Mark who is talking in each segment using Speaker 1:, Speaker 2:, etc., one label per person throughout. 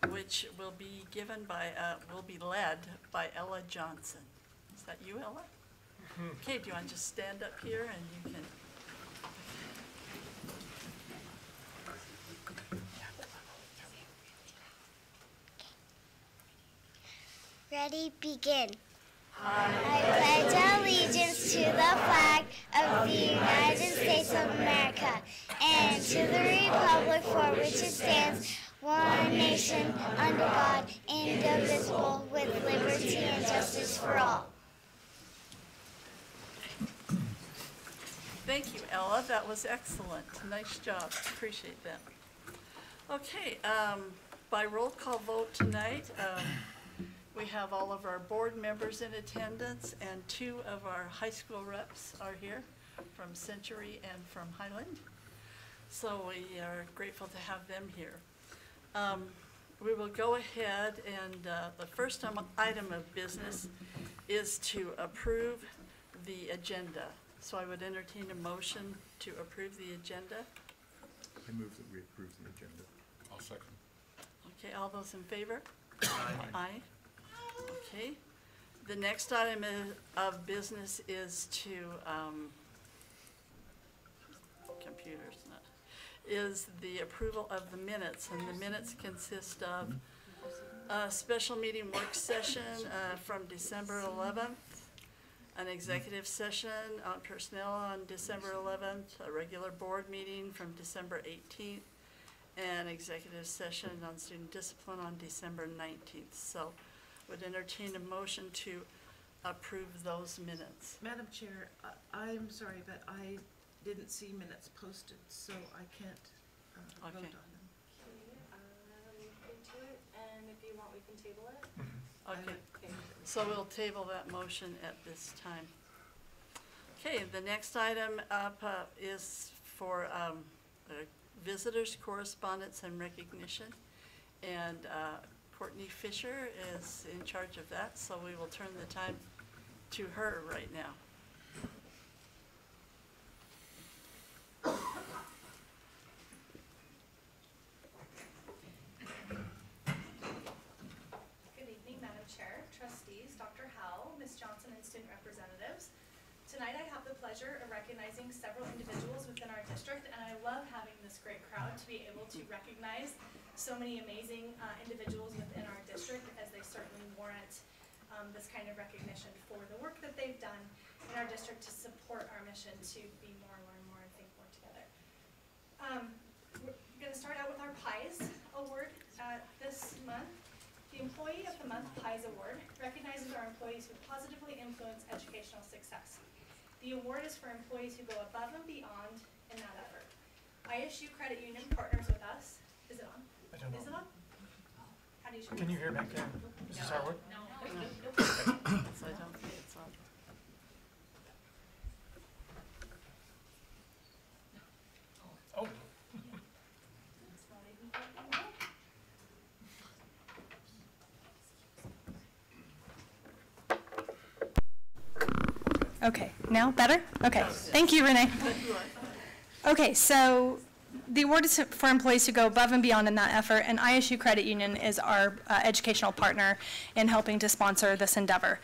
Speaker 1: which will be given by, will be led by Ella Johnson. Is that you, Ella? Okay, do you want to just stand up here and you can.
Speaker 2: Ready, begin. I pledge allegiance to the flag of the United States of America and to the republic for which it stands, one nation, under God, indivisible, with liberty and justice for all.
Speaker 1: Thank you, Ella. That was excellent. Nice job. Appreciate that. Okay, by roll call vote tonight, we have all of our board members in attendance, and 2 of our high school reps are here from Century and from Highland. So we are grateful to have them here. We will go ahead and the first item of business is to approve the agenda. So I would entertain a motion to approve the agenda.
Speaker 3: I move that we approve the agenda.
Speaker 4: I'll second.
Speaker 1: Okay, all those in favor?
Speaker 4: Aye.
Speaker 1: Aye. Okay. The next item of business is to, is the approval of the minutes. And the minutes consist of a special meeting work session from December 11th, an executive session on personnel on December 11th, a regular board meeting from December 18th, and executive session on student discipline on December 19th. So would entertain a motion to approve those minutes.
Speaker 5: Madam Chair, I'm sorry, but I didn't see minutes posted, so I can't vote on them.
Speaker 6: Okay, look into it, and if you want, we can table it.
Speaker 1: Okay, so we'll table that motion at this time. Okay, the next item up is for visitors, correspondence, and recognition. And Courtney Fisher is in charge of that, so we will turn the time to her right now.
Speaker 7: Good evening, Madam Chair, trustees, Dr. Howell, Ms. Johnson, and student representatives. Tonight I have the pleasure of recognizing several individuals within our district, and I love having this great crowd to be able to recognize so many amazing individuals within our district, as they certainly warrant this kind of recognition for the work that they've done in our district to support our mission to be more, learn more, and think more together. We're going to start out with our PIES award this month. The Employee of the Month PIES Award recognizes our employees who positively influence educational success. The award is for employees who go above and beyond in that effort. ISU Credit Union partners with us. Is it on?
Speaker 8: I don't know.
Speaker 7: Is it on? How do you
Speaker 8: Can you hear back there? Is this our work?
Speaker 7: No.
Speaker 1: So I don't think it's on.
Speaker 8: Oh.
Speaker 9: Okay, now better? Okay, thank you, Renee. Okay, so the award is for employees who go above and beyond in that effort, and ISU Credit Union is our educational partner in helping to sponsor this endeavor.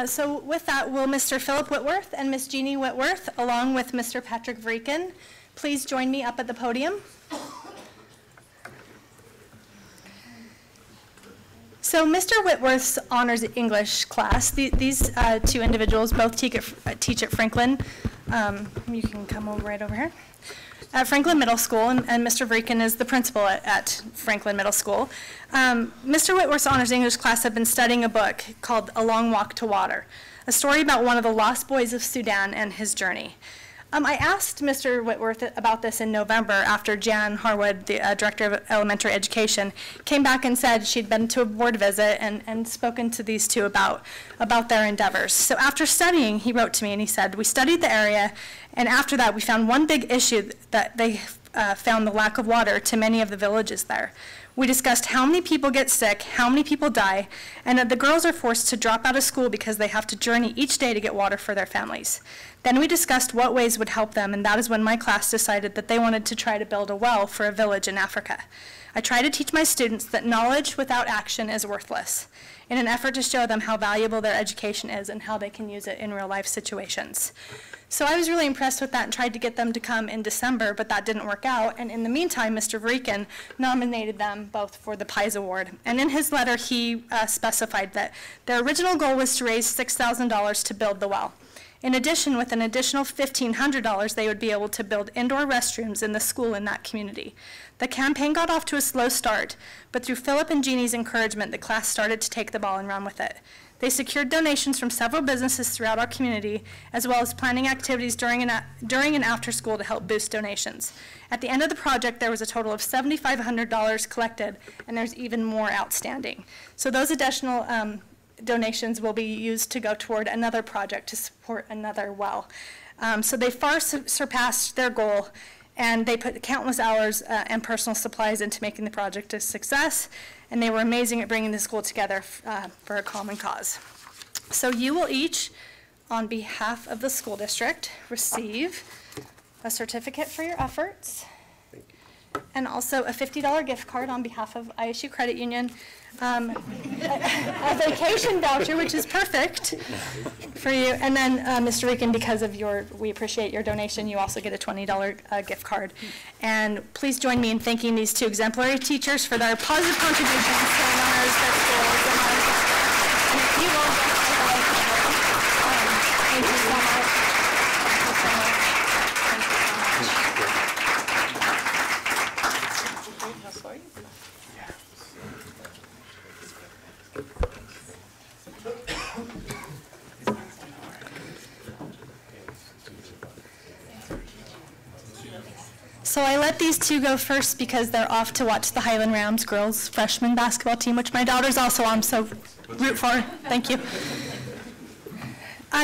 Speaker 9: So with that, will Mr. Philip Whitworth and Ms. Jeannie Whitworth, along with Mr. Patrick Vreeken, please join me up at the podium? So Mr. Whitworth's honors English class, these 2 individuals both teach at Franklin. You can come right over here. At Franklin Middle School, and Mr. Vreeken is the principal at Franklin Middle School. Mr. Whitworth's honors English class had been studying a book called A Long Walk to Water, a story about one of the lost boys of Sudan and his journey. I asked Mr. Whitworth about this in November after Jan Harwood, the director of elementary education, came back and said she'd been to a board visit and spoken to these 2 about their endeavors. So after studying, he wrote to me and he said, we studied the area, and after that we found one big issue that they found the lack of water to many of the villages there. We discussed how many people get sick, how many people die, and that the girls are forced to drop out of school because they have to journey each day to get water for their families. Then we discussed what ways would help them, and that is when my class decided that they wanted to try to build a well for a village in Africa. I try to teach my students that knowledge without action is worthless, in an effort to show them how valuable their education is and how they can use it in real life situations. So I was really impressed with that and tried to get them to come in December, but that didn't work out. And in the meantime, Mr. Varican nominated them both for the Pies Award. And in his letter, he specified that their original goal was to raise $6,000 to build the well. In addition, with an additional $1,500, they would be able to build indoor restrooms in the school in that community. The campaign got off to a slow start, but through Philip and Jeannie's encouragement, the class started to take the ball and run with it. They secured donations from several businesses throughout our community, as well as planning activities during and after school to help boost donations. At the end of the project, there was a total of $7,500 collected, and there's even more outstanding. So those additional donations will be used to go toward another project to support another well. So they far surpassed their goal, and they put countless hours and personal supplies into making the project a success, and they were amazing at bringing the school together for a common cause. So you will each, on behalf of the school district, receive a certificate for your efforts, and also a $50 gift card on behalf of ISU Credit Union, a vacation voucher, which is perfect for you, and then Mr. Rican, because of we appreciate your donation, you also get a $20 gift card. And please join me in thanking these two exemplary teachers for their positive contributions to our honors, their schools, and our district. And if you will, thank you so much. Thank you so much. So I let these two go first because they're off to watch the Highland Rams girls freshman basketball team, which my daughter's also on, so root for her. Thank you.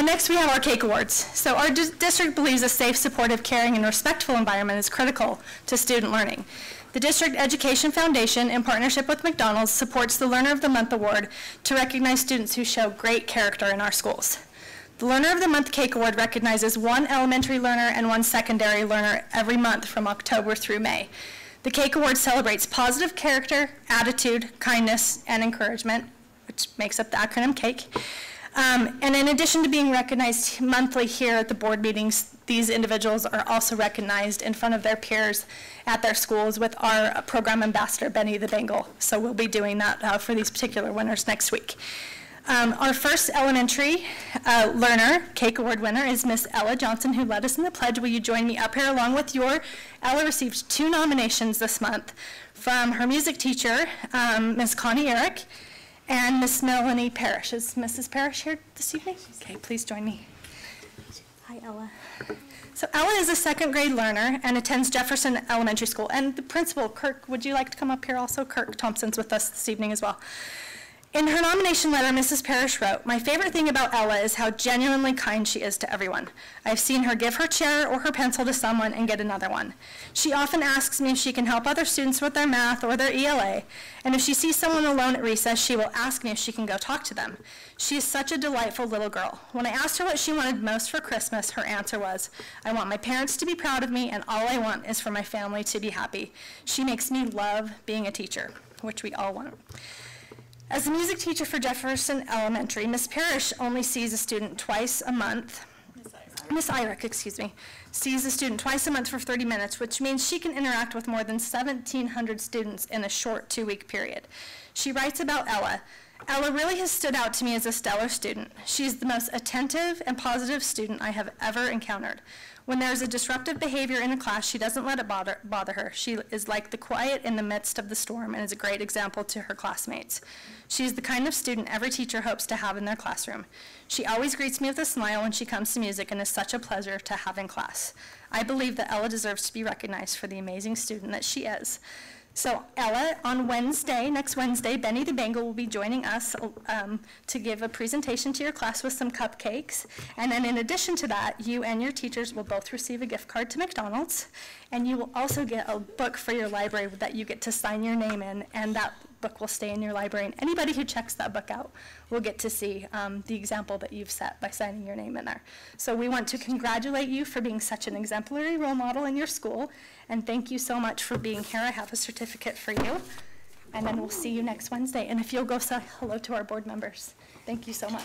Speaker 9: Next, we have our cake awards. So our district believes a safe, supportive, caring, and respectful environment is critical to student learning. The District Education Foundation, in partnership with McDonald's, supports the Learner of the Month Award to recognize students who show great character in our schools. The Learner of the Month Cake Award recognizes one elementary learner and one secondary learner every month from October through May. The Cake Award celebrates positive character, attitude, kindness, and encouragement, which makes up the acronym CAKE. And in addition to being recognized monthly here at the board meetings, these individuals are also recognized in front of their peers at their schools with our program ambassador, Benny the Bengal. So we'll be doing that for these particular winners next week. Our first elementary learner, Cake Award winner, is Miss Ella Johnson, who led us in the pledge. Will you join me up here along with Ella received 2 nominations this month from her music teacher, Miss Connie Eric, and Miss Melanie Parrish. Is Mrs. Parrish here this evening? Okay, please join me. Hi, Ella. So Ella is a 2nd grade learner and attends Jefferson Elementary School. And the principal, Kirk, would you like to come up here also? Kirk Thompson's with us this evening as well. In her nomination letter, Mrs. Parrish wrote, "My favorite thing about Ella is how genuinely kind she is to everyone. I've seen her give her chair or her pencil to someone and get another one. She often asks me if she can help other students with their math or their ELA, and if she sees someone alone at recess, she will ask me if she can go talk to them. She is such a delightful little girl. When I asked her what she wanted most for Christmas, her answer was, I want my parents to be proud of me, and all I want is for my family to be happy. She makes me love being a teacher," which we all want. As a music teacher for Jefferson Elementary, Ms. Parrish only sees a student twice a month. Ms. Irick, excuse me, sees a student twice a month for 30 minutes, which means she can interact with more than 1,700 students in a short 2-week period. She writes about Ella. Ella really has stood out to me as a stellar student. She's the most attentive and positive student I have ever encountered. When there is a disruptive behavior in a class, she doesn't let it bother her. She is like the quiet in the midst of the storm and is a great example to her classmates. She is the kind of student every teacher hopes to have in their classroom. She always greets me with a smile when she comes to music and is such a pleasure to have in class. I believe that Ella deserves to be recognized for the amazing student that she is. So Ella, on Wednesday, next Wednesday, Benny the Bengal will be joining us to give a presentation to your class with some cupcakes. And then in addition to that, you and your teachers will both receive a gift card to McDonald's. And you will also get a book for your library that you get to sign your name in. And book will stay in your library, and anybody who checks that book out will get to see the example that you've set by signing your name in there. So we want to congratulate you for being such an exemplary role model in your school, and thank you so much for being here. I have a certificate for you, and then we'll see you next Wednesday. And if you'll go say hello to our board members. Thank you so much.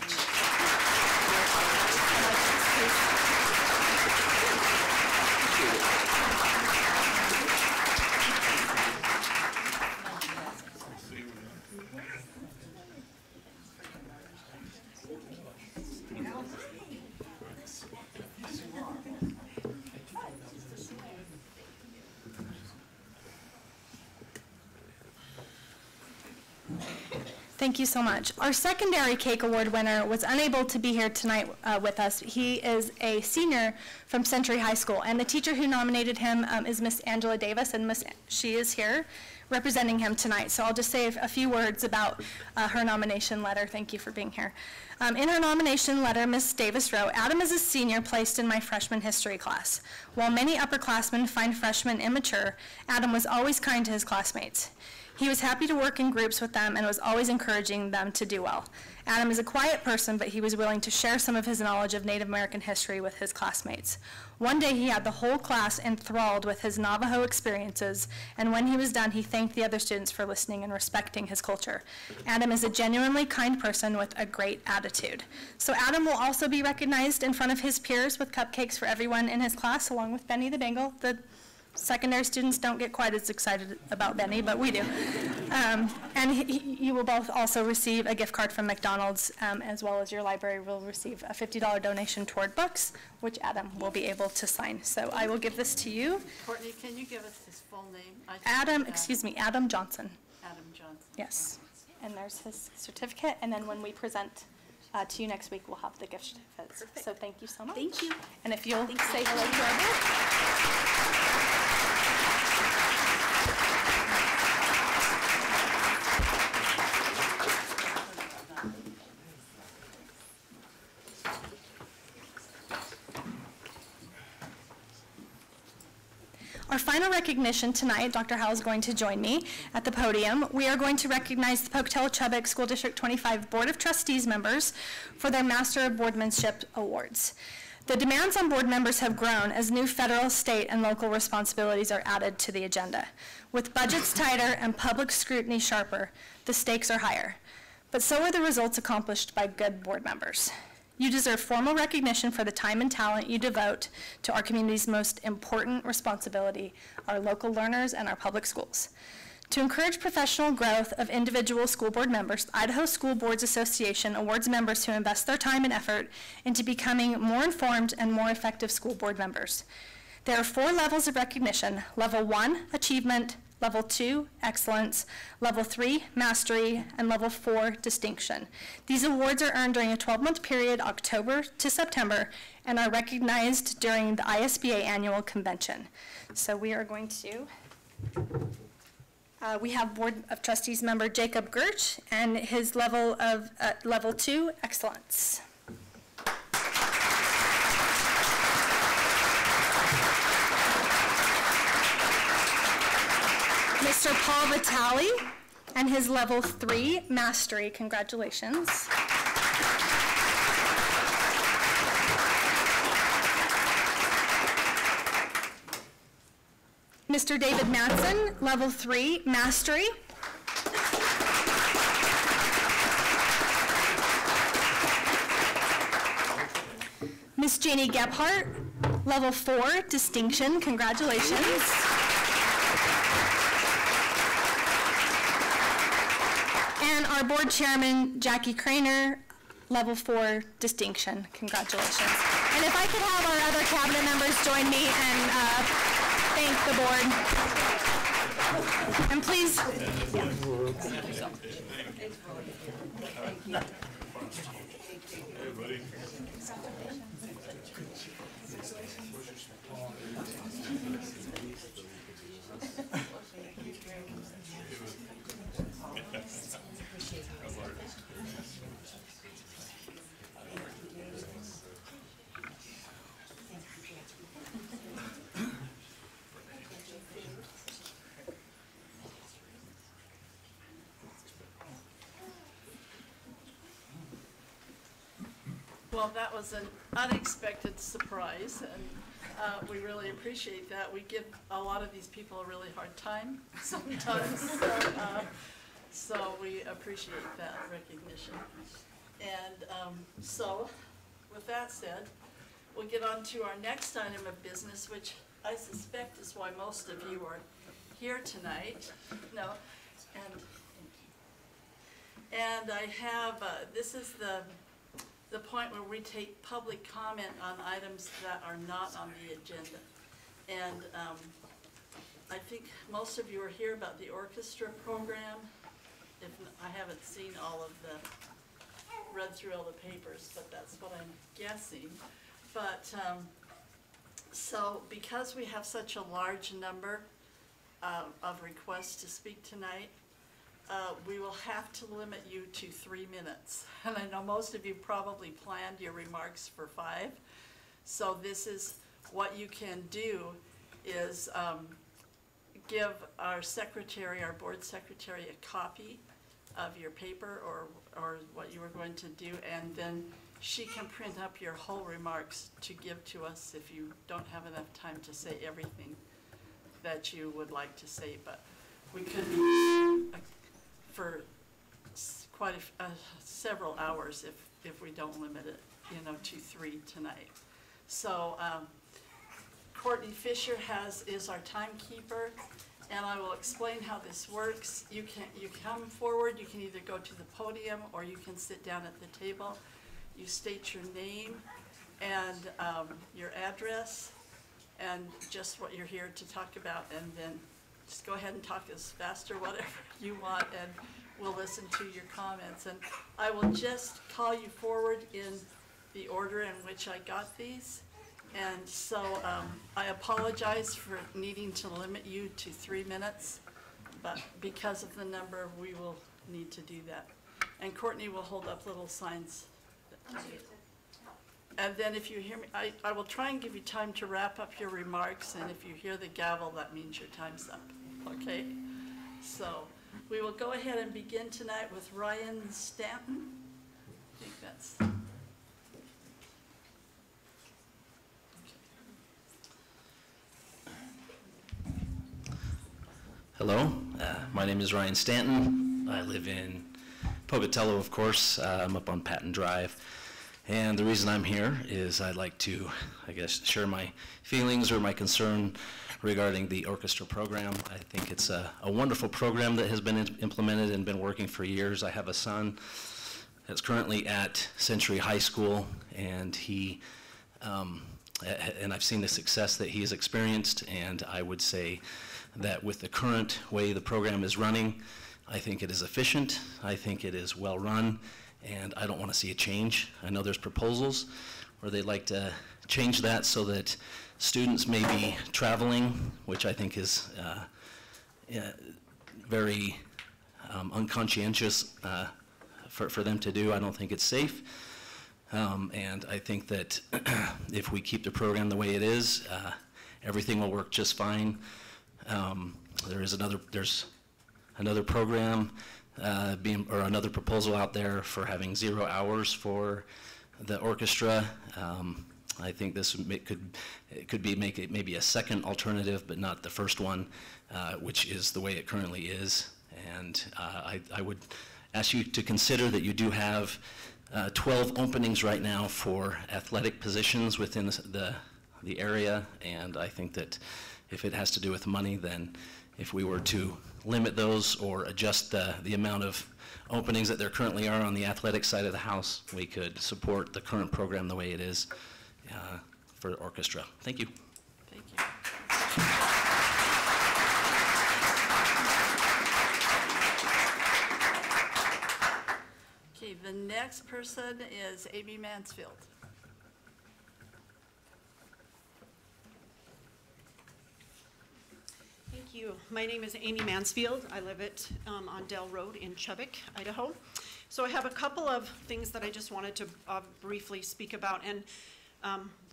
Speaker 9: Thank you so much. Our secondary cake award winner was unable to be here tonight with us. He is a senior from Century High School, and the teacher who nominated him is Miss Angela Davis, and she is here representing him tonight. So I'll just say a few words about her nomination letter. Thank you for being here. In her nomination letter, Miss Davis wrote, "Adam is a senior placed in my freshman history class. While many upperclassmen find freshmen immature, Adam was always kind to his classmates. He was happy to work in groups with them and was always encouraging them to do well. Adam is a quiet person, but he was willing to share some of his knowledge of Native American history with his classmates. One day he had the whole class enthralled with his Navajo experiences, and when he was done, he thanked the other students for listening and respecting his culture. Adam is a genuinely kind person with a great attitude." So Adam will also be recognized in front of his peers with cupcakes for everyone in his class, along with Benny the Bengal. The secondary students don't get quite as excited about Benny, but we do. And you will both also receive a gift card from McDonald's, as well as your library will receive a $50 donation toward books, which Adam will be able to sign. So I will give this to you.
Speaker 1: Courtney, can you give us his full name?
Speaker 9: Adam Johnson.
Speaker 1: Adam Johnson.
Speaker 9: Yes. And there's his certificate, and then when we present to you next week, we'll have the gift certificates.
Speaker 1: Perfect.
Speaker 9: So thank you so much.
Speaker 1: Thank you.
Speaker 9: And if you'll say hello to our board. Our final recognition tonight, Dr. Howell is going to join me at the podium. We are going to recognize the Pocatello Chubbuck School District 25 Board of Trustees members for their Master of Boardmanship Awards. The demands on board members have grown as new federal, state, and local responsibilities are added to the agenda. With budgets tighter and public scrutiny sharper, the stakes are higher. But so are the results accomplished by good board members. You deserve formal recognition for the time and talent you devote to our community's most important responsibility, our local learners and our public schools. To encourage professional growth of individual school board members, the Idaho School Boards Association awards members who invest their time and effort into becoming more informed and more effective school board members. There are 4 levels of recognition: Level 1, Achievement; Level 2, Excellence; Level 3, Mastery; and Level 4, Distinction. These awards are earned during a 12-month period, October to September, and are recognized during the ISBA annual convention. So we are going to, we have Board of Trustees member Jacob Gertsch and his level of Level 2, Excellence. Mr. Paul Vitale and his Level 3, Mastery. Congratulations. Mr. David Matson, Level 3, Mastery. Miss Janie Gebhardt, Level 4, Distinction. Congratulations. And our board chairman, Jackie Craner, Level 4, Distinction. Congratulations. And if I could have our other cabinet members join me and thank the board. And please,
Speaker 1: Well, that was an unexpected surprise, and we really appreciate that. We give a lot of these people a really hard time sometimes, so we appreciate that recognition. And so, with that said, we'll get on to our next item of business, which I suspect is why most of you are here tonight. No, and I have, this is the point where we take public comment on items that are not on the agenda. And I think most of you are here about the orchestra program. If I haven't seen all of read through all the papers, but that's what I'm guessing. But so because we have such a large number of requests to speak tonight, we will have to limit you to 3 minutes. And I know most of you probably planned your remarks for 5. So this is what you can do is give our secretary, our board secretary, a copy of your paper or what you were going to do, and then she can print up your whole remarks to give to us if you don't have enough time to say everything that you would like to say. But we could be for quite several hours if we don't limit it, to 3 tonight. So Courtney Fisher is our timekeeper, and I will explain how this works. You come forward. You can either go to the podium or you can sit down at the table. You state your name and your address and just what you're here to talk about, and then just go ahead and talk as fast or whatever you want, and we'll listen to your comments. And I will just call you forward in the order in which I got these. And so I apologize for needing to limit you to 3 minutes, but because of the number, we will need to do that. And Courtney will hold up little signs. And then if you hear me, I will try and give you time to wrap up your remarks, and if you hear the gavel, that means your time's up, okay? So we will go ahead and begin tonight with Ryan Stanton. I think that's...
Speaker 4: Hello, my name is Ryan Stanton. I live in Pocatello, of course. I'm up on Patton Drive. And the reason I'm here is I'd like to, share my feelings or my concern regarding the orchestra program. I think it's a wonderful program that has been implemented and been working for years. I have a son that's currently at Century High School, and and I've seen the success that he has experienced, and I would say that with the current way the program is running, I think it is efficient, I think it is well run, and I don't want to see a change. I know there's proposals where they'd like to change that so that students may be traveling, which I think is very unconscientious for them to do. I don't think it's safe. And I think that if we keep the program the way it is, everything will work just fine. There's another program or another proposal out there for having 0 hours for the orchestra. I think this could be maybe a second alternative, but not the first one, which is the way it currently is. And I would ask you to consider that you do have 12 openings right now for athletic positions within the area, and I think that if it has to do with money, then if we were to limit those or adjust the amount of openings that there currently are on the athletic side of the house, we could support the current program the way it is for the orchestra. Thank you.
Speaker 1: Thank you. Okay, the next person is Amy Mansfield.
Speaker 10: Thank you. My name is Amy Mansfield. I live on Dell Road in Chubbuck, Idaho. So I have a couple of things that I just wanted to briefly speak about. And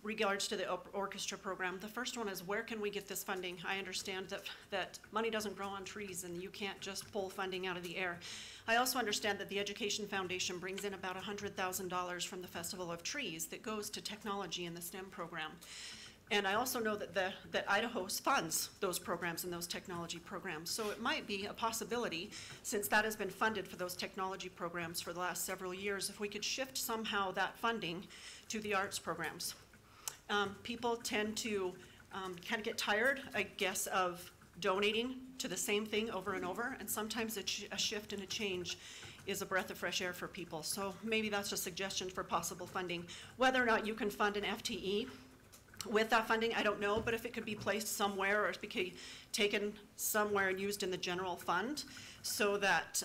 Speaker 10: regards to the orchestra program. The first one is, where can we get this funding? I understand that money doesn't grow on trees and you can't just pull funding out of the air. I also understand that the Education Foundation brings in about $100,000 from the Festival of Trees that goes to technology in the STEM program. And I also know that Idaho funds those programs and those technology programs. So it might be a possibility, since that has been funded for those technology programs for the last several years, if we could shift somehow that funding to the arts programs. People tend to kind of get tired, I guess, of donating to the same thing over and over, and sometimes a shift and a change is a breath of fresh air for people. So maybe that's a suggestion for possible funding. Whether or not you can fund an FTE with that funding, I don't know, but if it could be placed somewhere, or if it could be taken somewhere and used in the general fund, so that,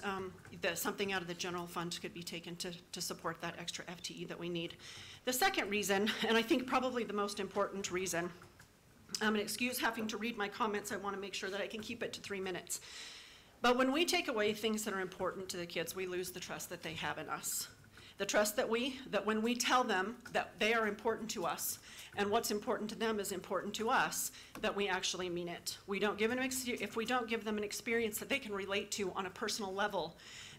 Speaker 10: something out of the general fund could be taken to support that extra FTE that we need. The second reason, and I think probably the most important reason, and excuse having to read my comments, I want to make sure that I can keep it to 3 minutes. But when we take away things that are important to the kids, we lose the trust that they have in us. The trust that when we tell them that they are important to us, and what's important to them is important to us, that we actually mean it. If we don't give them an experience that they can relate to on a personal level,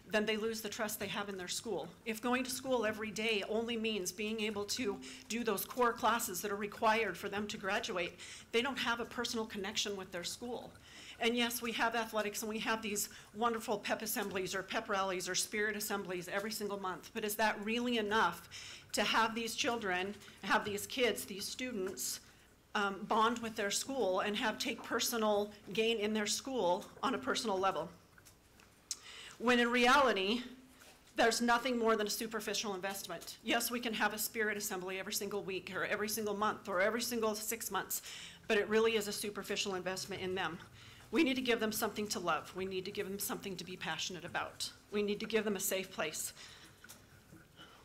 Speaker 10: then they lose the trust they have in their school. If going to school every day only means being able to do those core classes that are required for them to graduate, they don't have a personal connection with their school. And yes, we have athletics and we have these wonderful pep assemblies or pep rallies or spirit assemblies every single month, but is that really enough to have these children, have these kids, these students, bond with their school and take personal gain in their school on a personal level? When in reality, there's nothing more than a superficial investment. Yes, we can have a spirit assembly every single week or every single month or every single 6 months, but it really is a superficial investment in them. We need to give them something to love. We need to give them something to be passionate about. We need to give them a safe place.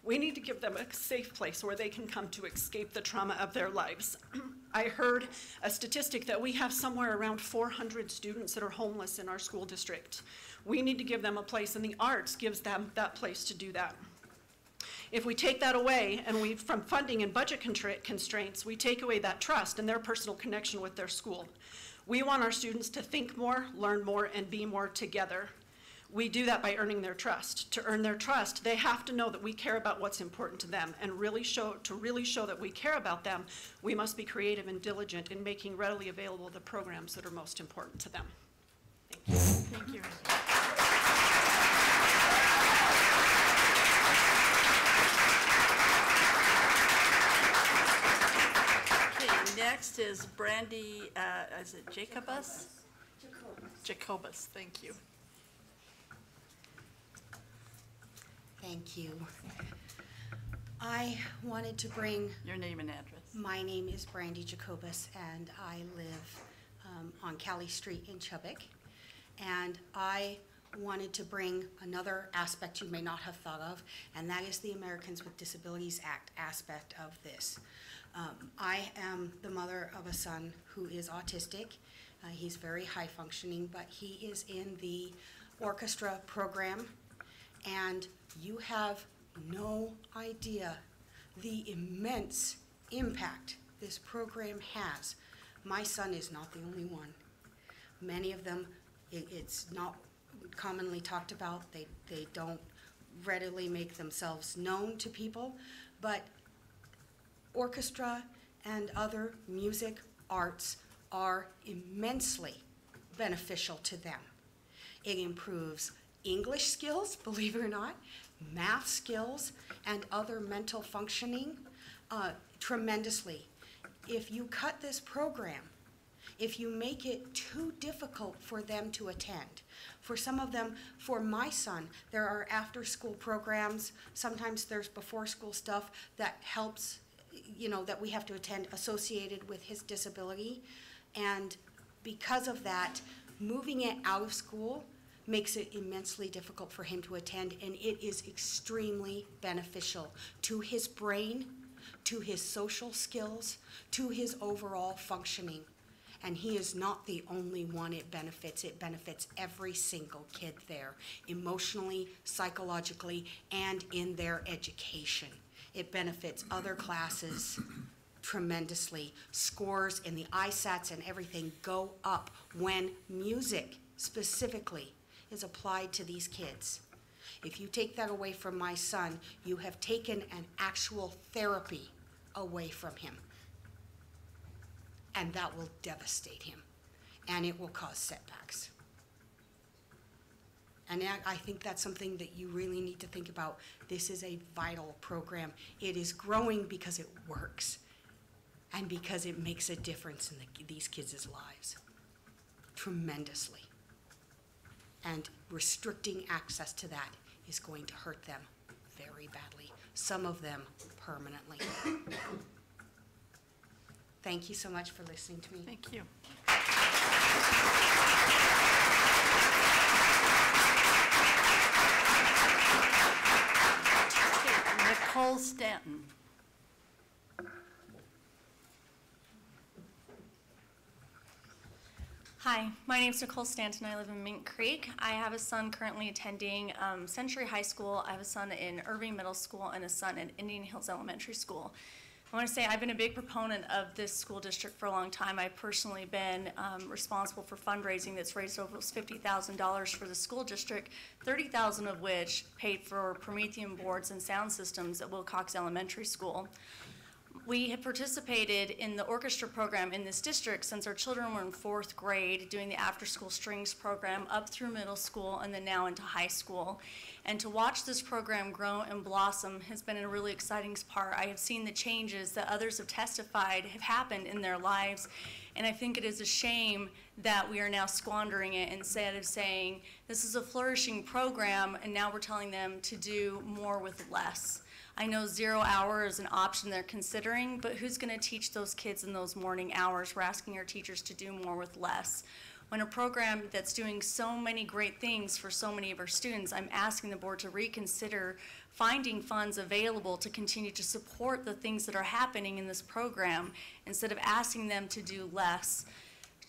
Speaker 10: We need to give them a safe place where they can come to escape the trauma of their lives. I heard a statistic that we have somewhere around 400 students that are homeless in our school district. We need to give them a place, and the arts gives them that place to do that. If we take that away, and from funding and budget constraints, we take away that trust and their personal connection with their school. We want our students to think more, learn more, and be more together. We do that by earning their trust. To earn their trust, they have to know that we care about what's important to them, and to really show that we care about them, we must be creative and diligent in making readily available the programs that are most important to them. Thank you.
Speaker 1: Thank you. Okay, next is Brandy, is it Jacobus? Jacobus, thank you.
Speaker 11: Thank you. I wanted to bring...
Speaker 1: Your name and address.
Speaker 11: My name is Brandy Jacobus, and I live on Cali Street in Chubbuck. And I wanted to bring another aspect you may not have thought of, and that is the Americans with Disabilities Act aspect of this. I am the mother of a son who is autistic. He's very high functioning, but he is in the orchestra program, and you have no idea the immense impact this program has. My son is not the only one. Many of them, it's not commonly talked about. They don't readily make themselves known to people, but orchestra and other music arts are immensely beneficial to them. It improves English skills, believe it or not, math skills, and other mental functioning tremendously. If you cut this program, if you make it too difficult for them to attend, for some of them, for my son, there are after-school programs, sometimes there's before-school stuff that helps, that we have to attend associated with his disability, and because of that, moving it out of school makes it immensely difficult for him to attend, and it is extremely beneficial to his brain, to his social skills, to his overall functioning. And he is not the only one it benefits. It benefits every single kid there, emotionally, psychologically, and in their education. It benefits other classes tremendously. Scores in the ISATs and everything go up when music specifically is applied to these kids. If you take that away from my son, you have taken an actual therapy away from him. And that will devastate him, and it will cause setbacks. And I think that's something that you really need to think about. This is a vital program. It is growing because it works and because it makes a difference in these kids' lives tremendously. And restricting access to that is going to hurt them very badly, some of them permanently. Thank you so much for listening to me.
Speaker 1: Thank you. Nicole Stanton.
Speaker 12: Hi, my name is Nicole Stanton. I live in Mink Creek. I have a son currently attending Century High School. I have a son in Irving Middle School and a son at Indian Hills Elementary School. I want to say I've been a big proponent of this school district for a long time. I've personally been responsible for fundraising that's raised over $50,000 for the school district, $30,000 of which paid for Promethean boards and sound systems at Wilcox Elementary School. We have participated in the orchestra program in this district since our children were in 4th grade, doing the after-school strings program up through middle school and then now into high school. And to watch this program grow and blossom has been a really exciting part. I have seen the changes that others have testified have happened in their lives, and I think it is a shame that we are now squandering it instead of saying, this is a flourishing program, and now we're telling them to do more with less. I know 0 hour is an option they're considering, but who's going to teach those kids in those morning hours? We're asking our teachers to do more with less. When a program that's doing so many great things for so many of our students, I'm asking the board to reconsider finding funds available to continue to support the things that are happening in this program instead of asking them to do less.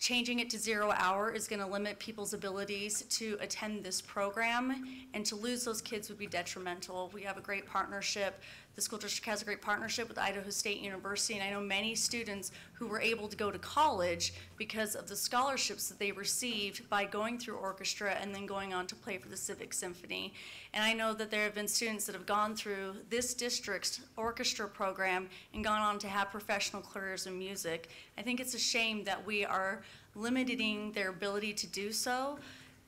Speaker 12: Changing it to 0 hour is going to limit people's abilities to attend this program, and to lose those kids would be detrimental. We have a great partnership. The school district has a great partnership with Idaho State University, and I know many students who were able to go to college because of the scholarships that they received by going through orchestra and then going on to play for the Civic Symphony. And I know that there have been students that have gone through this district's orchestra program and gone on to have professional careers in music. I think it's a shame that we are limiting their ability to do so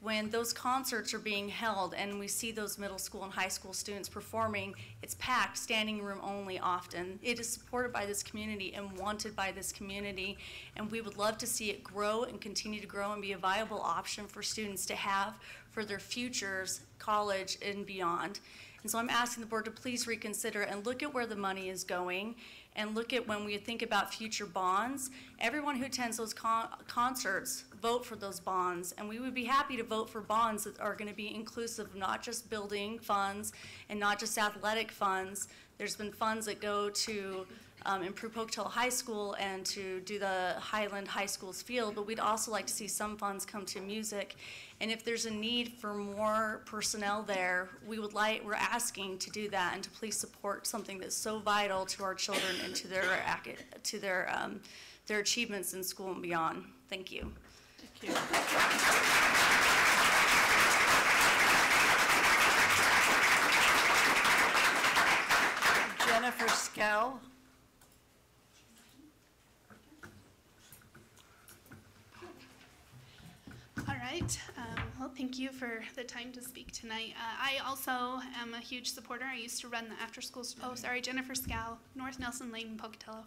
Speaker 12: when those concerts are being held and we see those middle school and high school students performing. It's packed, standing room only often. It is supported by this community and wanted by this community, and we would love to see it grow and continue to grow and be a viable option for students to have for their futures, college and beyond. And so I'm asking the board to please reconsider and look at where the money is going, and look at when we think about future bonds. Everyone who attends those concerts vote for those bonds, and we would be happy to vote for bonds that are going to be inclusive of not just building funds and not just athletic funds. There's been funds that go to improve Pocatello High School and to do the Highland High School's field, but we'd also like to see some funds come to music. And if there's a need for more personnel there, we're asking to do that and to please support something that's so vital to our children and to their achievements in school and beyond. Thank you.
Speaker 1: Thank you. Jennifer Scow.
Speaker 13: All right. Well, thank you for the time to speak tonight. I also am a huge supporter. I used to run the after-school, Jennifer Scow, North Nelson Lane, Pocatello.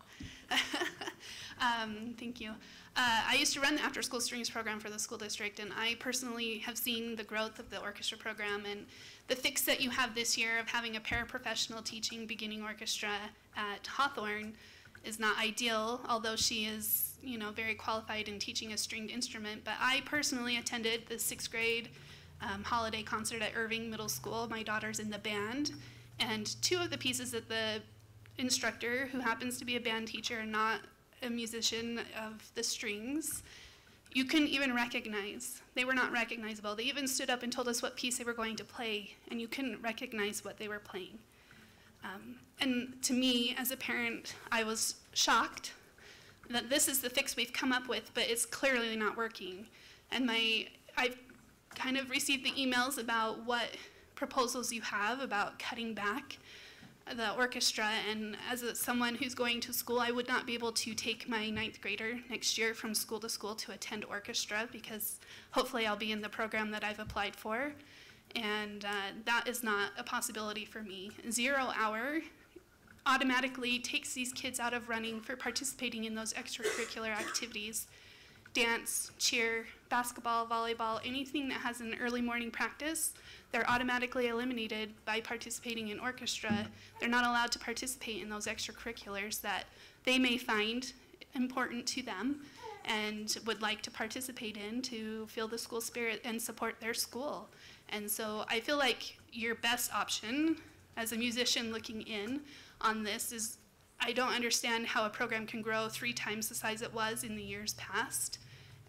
Speaker 13: Thank you. I used to run the after-school strings program for the school district, and I personally have seen the growth of the orchestra program, and the fix that you have this year of having a paraprofessional teaching beginning orchestra at Hawthorne is not ideal, although she is very qualified in teaching a stringed instrument. But I personally attended the 6th grade holiday concert at Irving Middle School. My daughter's in the band, and 2 of the pieces that the instructor, who happens to be a band teacher and not a musician of the strings, you couldn't even recognize. They were not recognizable. They even stood up and told us what piece they were going to play, and you couldn't recognize what they were playing. And to me, as a parent, I was shocked that this is the fix we've come up with, but it's clearly not working. And I've kind of received the emails about what proposals you have about cutting back the orchestra, and as someone who's going to school, I would not be able to take my 9th grader next year from school to school to attend orchestra, because hopefully I'll be in the program that I've applied for, and that is not a possibility for me. 0 hour automatically takes these kids out of running for participating in those extracurricular activities. Dance, cheer, basketball, volleyball, anything that has an early morning practice, they're automatically eliminated by participating in orchestra. They're not allowed to participate in those extracurriculars that they may find important to them and would like to participate in to feel the school spirit and support their school. And so I feel like your best option as a musician looking in on this is, I don't understand how a program can grow 3 times the size it was in the years past,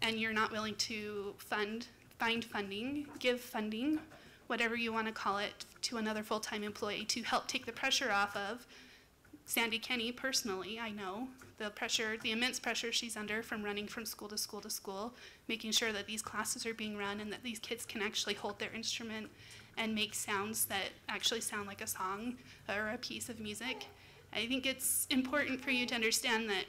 Speaker 13: and you're not willing to find funding, give funding, whatever you want to call it, to another full-time employee to help take the pressure off of Sandy Kenny personally. I know the pressure, the immense pressure she's under from running from school to school to school, making sure that these classes are being run and that these kids can actually hold their instrument and make sounds that actually sound like a song or a piece of music. I think it's important for you to understand that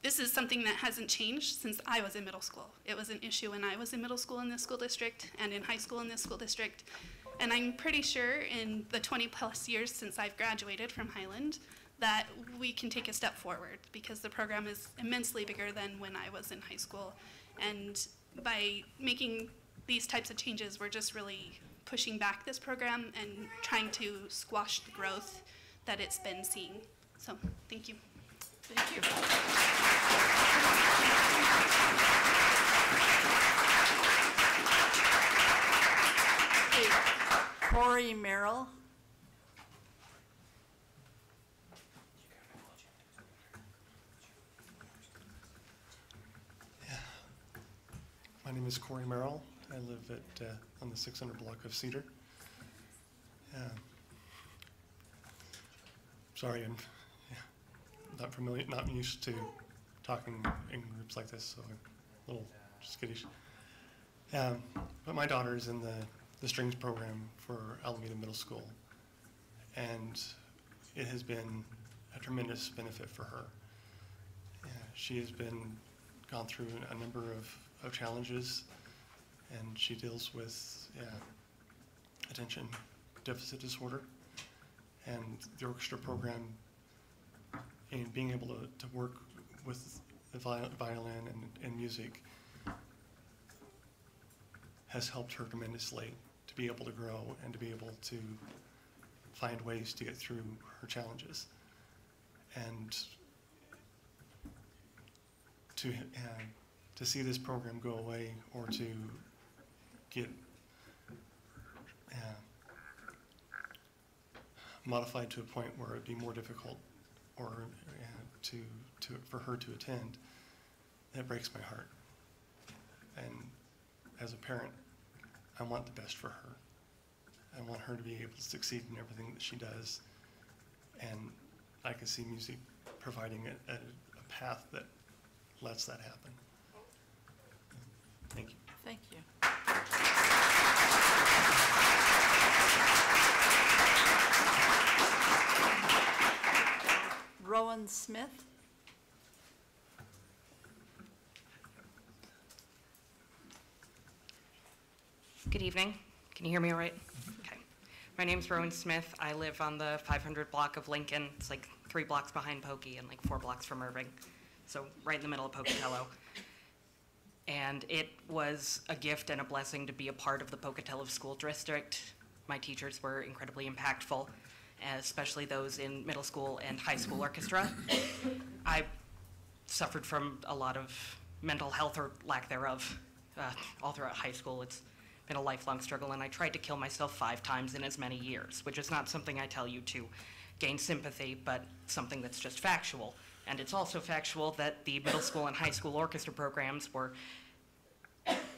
Speaker 13: this is something that hasn't changed since I was in middle school. It was an issue when I was in middle school in this school district and in high school in this school district. And I'm pretty sure in the 20+ years since I've graduated from Highland that we can take a step forward, because the program is immensely bigger than when I was in high school. And by making these types of changes, we're just really pushing back this program and trying to squash the growth that it's been seeing. So, thank you.
Speaker 1: Thank you. Hey, Corey Merrill.
Speaker 14: My name is Corey Merrill. I live at on the 600 block of Cedar. Sorry, I'm not familiar, not used to talking in groups like this, so I'm a little skittish. But my daughter is in the strings program for Alameda Middle School, and it has been a tremendous benefit for her. She has gone through a number of challenges, and she deals with attention deficit disorder, and the orchestra program and being able to work with the violin and music has helped her tremendously to be able to grow and to be able to find ways to get through her challenges. And to see this program go away, or to get modified to a point where it'd be more difficult or for her to attend, that breaks my heart. And as a parent, I want the best for her. I want her to be able to succeed in everything that she does, and I can see music providing a path that lets that happen. Thank you.
Speaker 1: Thank you. Rowan Smith.
Speaker 15: Good evening. Can you hear me all right? Okay. My name's Rowan Smith. I live on the 500 block of Lincoln. It's like 3 blocks behind Pokey and like 4 blocks from Irving. So right in the middle of Pocatello. And it was a gift and a blessing to be a part of the Pocatello School District. My teachers were incredibly impactful, especially those in middle school and high school orchestra. I suffered from a lot of mental health or lack thereof all throughout high school. It's been a lifelong struggle, and I tried to kill myself 5 times in as many years, which is not something I tell you to gain sympathy, but something that's just factual. And it's also factual that the middle school and high school orchestra programs were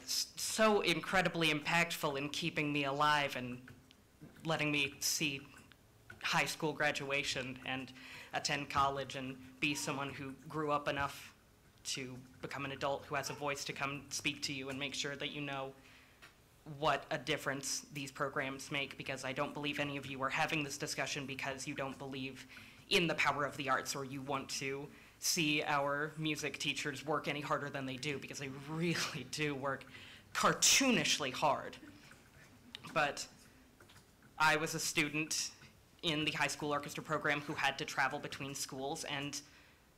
Speaker 15: so incredibly impactful in keeping me alive and letting me see high school graduation and attend college and be someone who grew up enough to become an adult who has a voice to come speak to you and make sure that you know what a difference these programs make, because I don't believe any of you are having this discussion because you don't believe in the power of the arts or you want to see our music teachers work any harder than they do, because they really do work cartoonishly hard. But I was a student in the high school orchestra program who had to travel between schools, and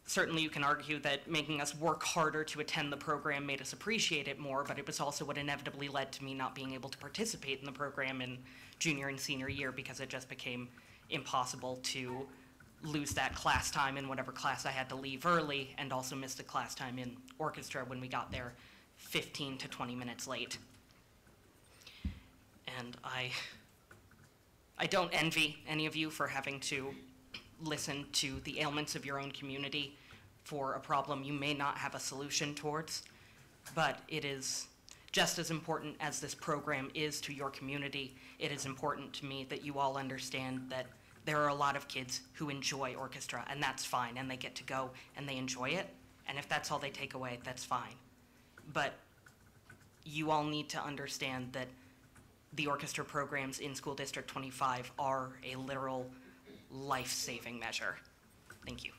Speaker 15: certainly you can argue that making us work harder to attend the program made us appreciate it more, but it was also what inevitably led to me not being able to participate in the program in junior and senior year, because it just became impossible to lose that class time in whatever class I had to leave early, and also miss the class time in orchestra when we got there 15 to 20 minutes late. And I don't envy any of you for having to listen to the ailments of your own community for a problem you may not have a solution towards, but it is just as important as this program is to your community. It is important to me that you all understand that there are a lot of kids who enjoy orchestra, and that's fine, and they get to go and they enjoy it, and if that's all they take away, that's fine. But you all need to understand that the orchestra programs in School District 25 are a literal life-saving measure. Thank you.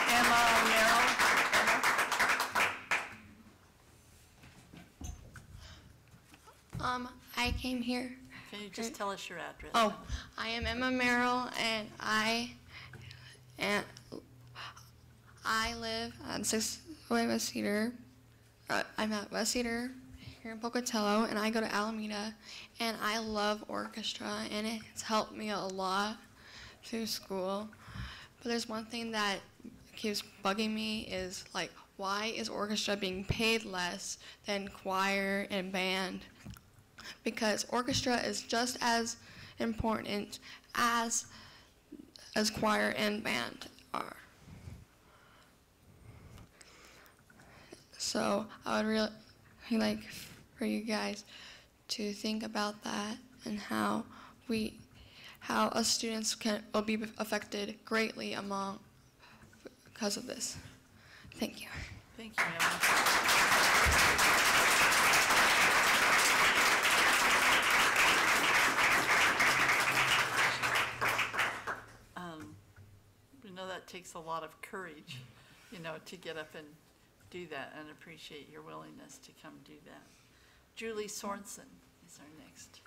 Speaker 1: Emma Merrill.
Speaker 16: I came here.
Speaker 1: Can you just tell us your address?
Speaker 16: Oh, I am Emma Merrill, and I live on 608 West Cedar. I'm at West Cedar here in Pocatello, and I go to Alameda, and I love orchestra, and it's helped me a lot through school. But there's one thing that keeps bugging me is, like, why is orchestra being paid less than choir and band? Because orchestra is just as important as choir and band are. So I would really like for you guys to think about that and how us students will be affected greatly because of this. Thank you.
Speaker 1: Thank you, Emma. We know that takes a lot of courage, to get up and do that, and appreciate your willingness to come do that. Julie Sorensen is our next.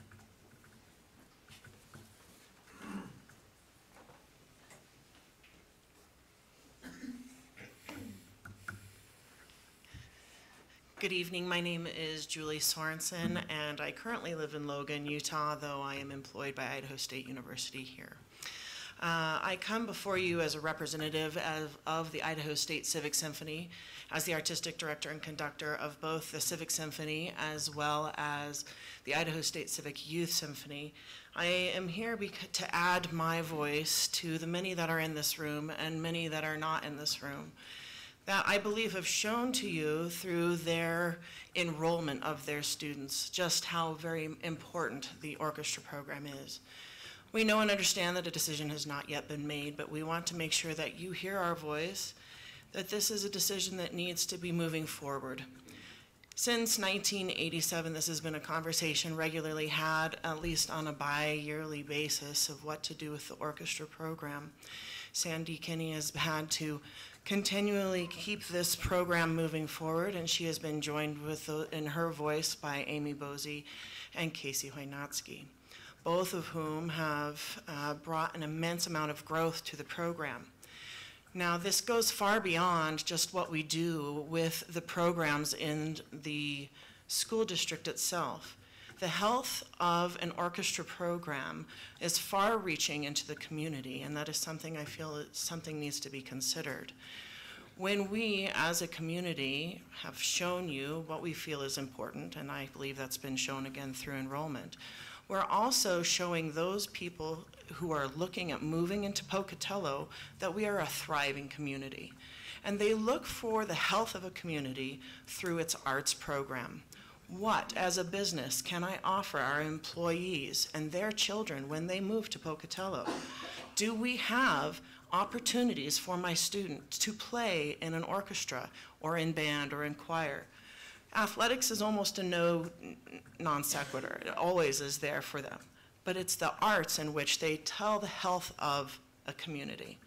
Speaker 17: Good evening. My name is Julie Sorensen, and I currently live in Logan, Utah, though I am employed by Idaho State University here. I come before you as a representative of the Idaho State Civic Symphony, as the artistic director and conductor of both the Civic Symphony as well as the Idaho State Civic Youth Symphony. I am here to add my voice to the many that are in this room and many that are not in this room, that I believe have shown to you through their enrollment of their students just how very important the orchestra program is. We know and understand that a decision has not yet been made, but we want to make sure that you hear our voice, that this is a decision that needs to be moving forward. Since 1987, this has been a conversation regularly had, at least on a bi-yearly basis, of what to do with the orchestra program. Sandy Kinney has had to continually keep this program moving forward, and she has been joined in her voice by Amy Bosey and Casey Hoynatsky, both of whom have brought an immense amount of growth to the program. Now, this goes far beyond just what we do with the programs in the school district itself. The health of an orchestra program is far-reaching into the community, and that is something I feel something needs to be considered. When we, as a community, have shown you what we feel is important, and I believe that's been shown again through enrollment, we're also showing those people who are looking at moving into Pocatello that we are a thriving community. and they look for the health of a community through its arts program. What, as a business, can I offer our employees and their children when they move to Pocatello? Do we have opportunities for my students to play in an orchestra or in band or in choir? Athletics is almost a non sequitur. It always is there for them. But it's the arts in which they tell the health of a community.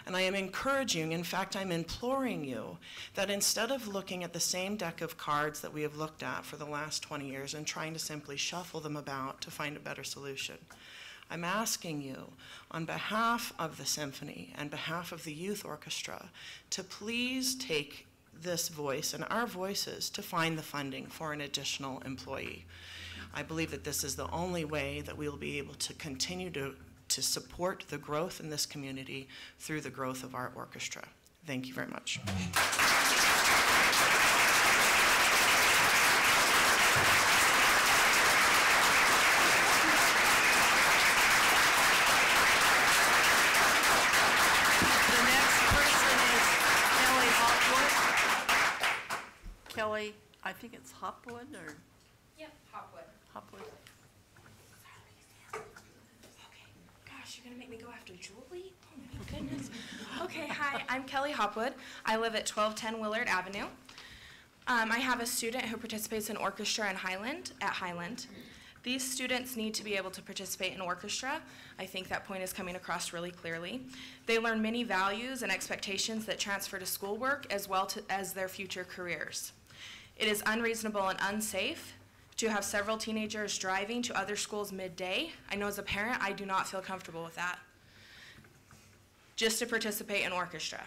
Speaker 17: And I am encouraging, in fact, I'm imploring you that instead of looking at the same deck of cards that we have looked at for the last 20 years and trying to simply shuffle them about to find a better solution, I'm asking you, on behalf of the symphony and behalf of the youth orchestra, to please take this voice and our voices to find the funding for an additional employee. I believe that this is the only way that we will be able to continue to support the growth in this community through the growth of our orchestra. Thank you very much.
Speaker 1: Kelly, I think it's Hopwood or?
Speaker 18: Yep, Hopwood.
Speaker 1: Hopwood.
Speaker 18: Okay, gosh, you're gonna make me go after Julie? Oh my goodness. Okay, hi, I'm Kelly Hopwood. I live at 1210 Willard Avenue. I have a student who participates in orchestra in Highland. These students need to be able to participate in orchestra. I think that point is coming across really clearly. They learn many values and expectations that transfer to schoolwork as well as their future careers. It is unreasonable and unsafe to have several teenagers driving to other schools midday. I know as a parent, I do not feel comfortable with that, just to participate in orchestra.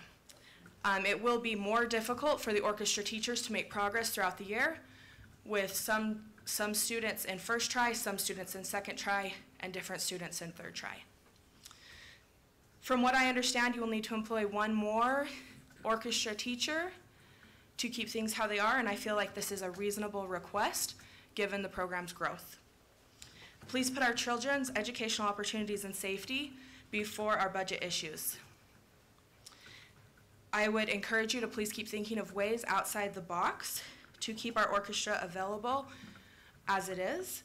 Speaker 18: It will be more difficult for the orchestra teachers to make progress throughout the year, with some students in first try, some students in second try, and different students in third try. From what I understand, you will need to employ one more orchestra teacher to keep things how they are, and I feel like this is a reasonable request given the program's growth. Please put our children's educational opportunities and safety before our budget issues. I would encourage you to please keep thinking of ways outside the box to keep our orchestra available as it is,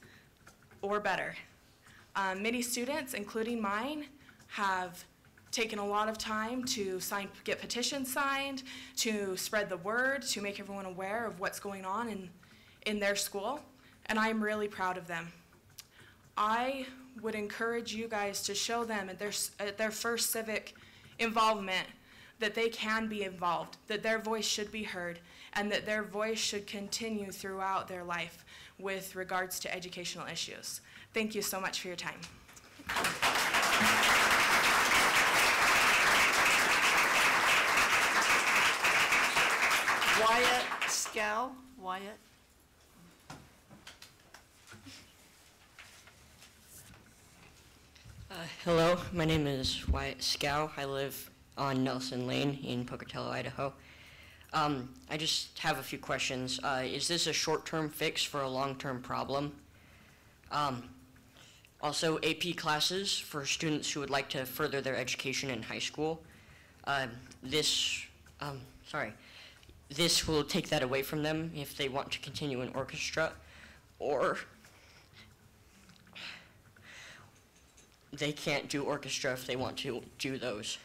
Speaker 18: or better. Many students, including mine, have taken a lot of time to get petitions signed, to spread the word, to make everyone aware of what's going on in their school, and I'm really proud of them. I would encourage you guys to show them at their first civic involvement that they can be involved, that their voice should be heard, and that their voice should continue throughout their life with regards to educational issues. Thank you so much for your time.
Speaker 1: Wyatt Scow. Wyatt.
Speaker 19: Hello, my name is Wyatt Scow. I live on Nelson Lane in Pocatello, Idaho. I just have a few questions. Is this a short-term fix for a long-term problem? Also, AP classes for students who would like to further their education in high school. This will take that away from them if they want to continue in orchestra, or they can't do orchestra if they want to do those.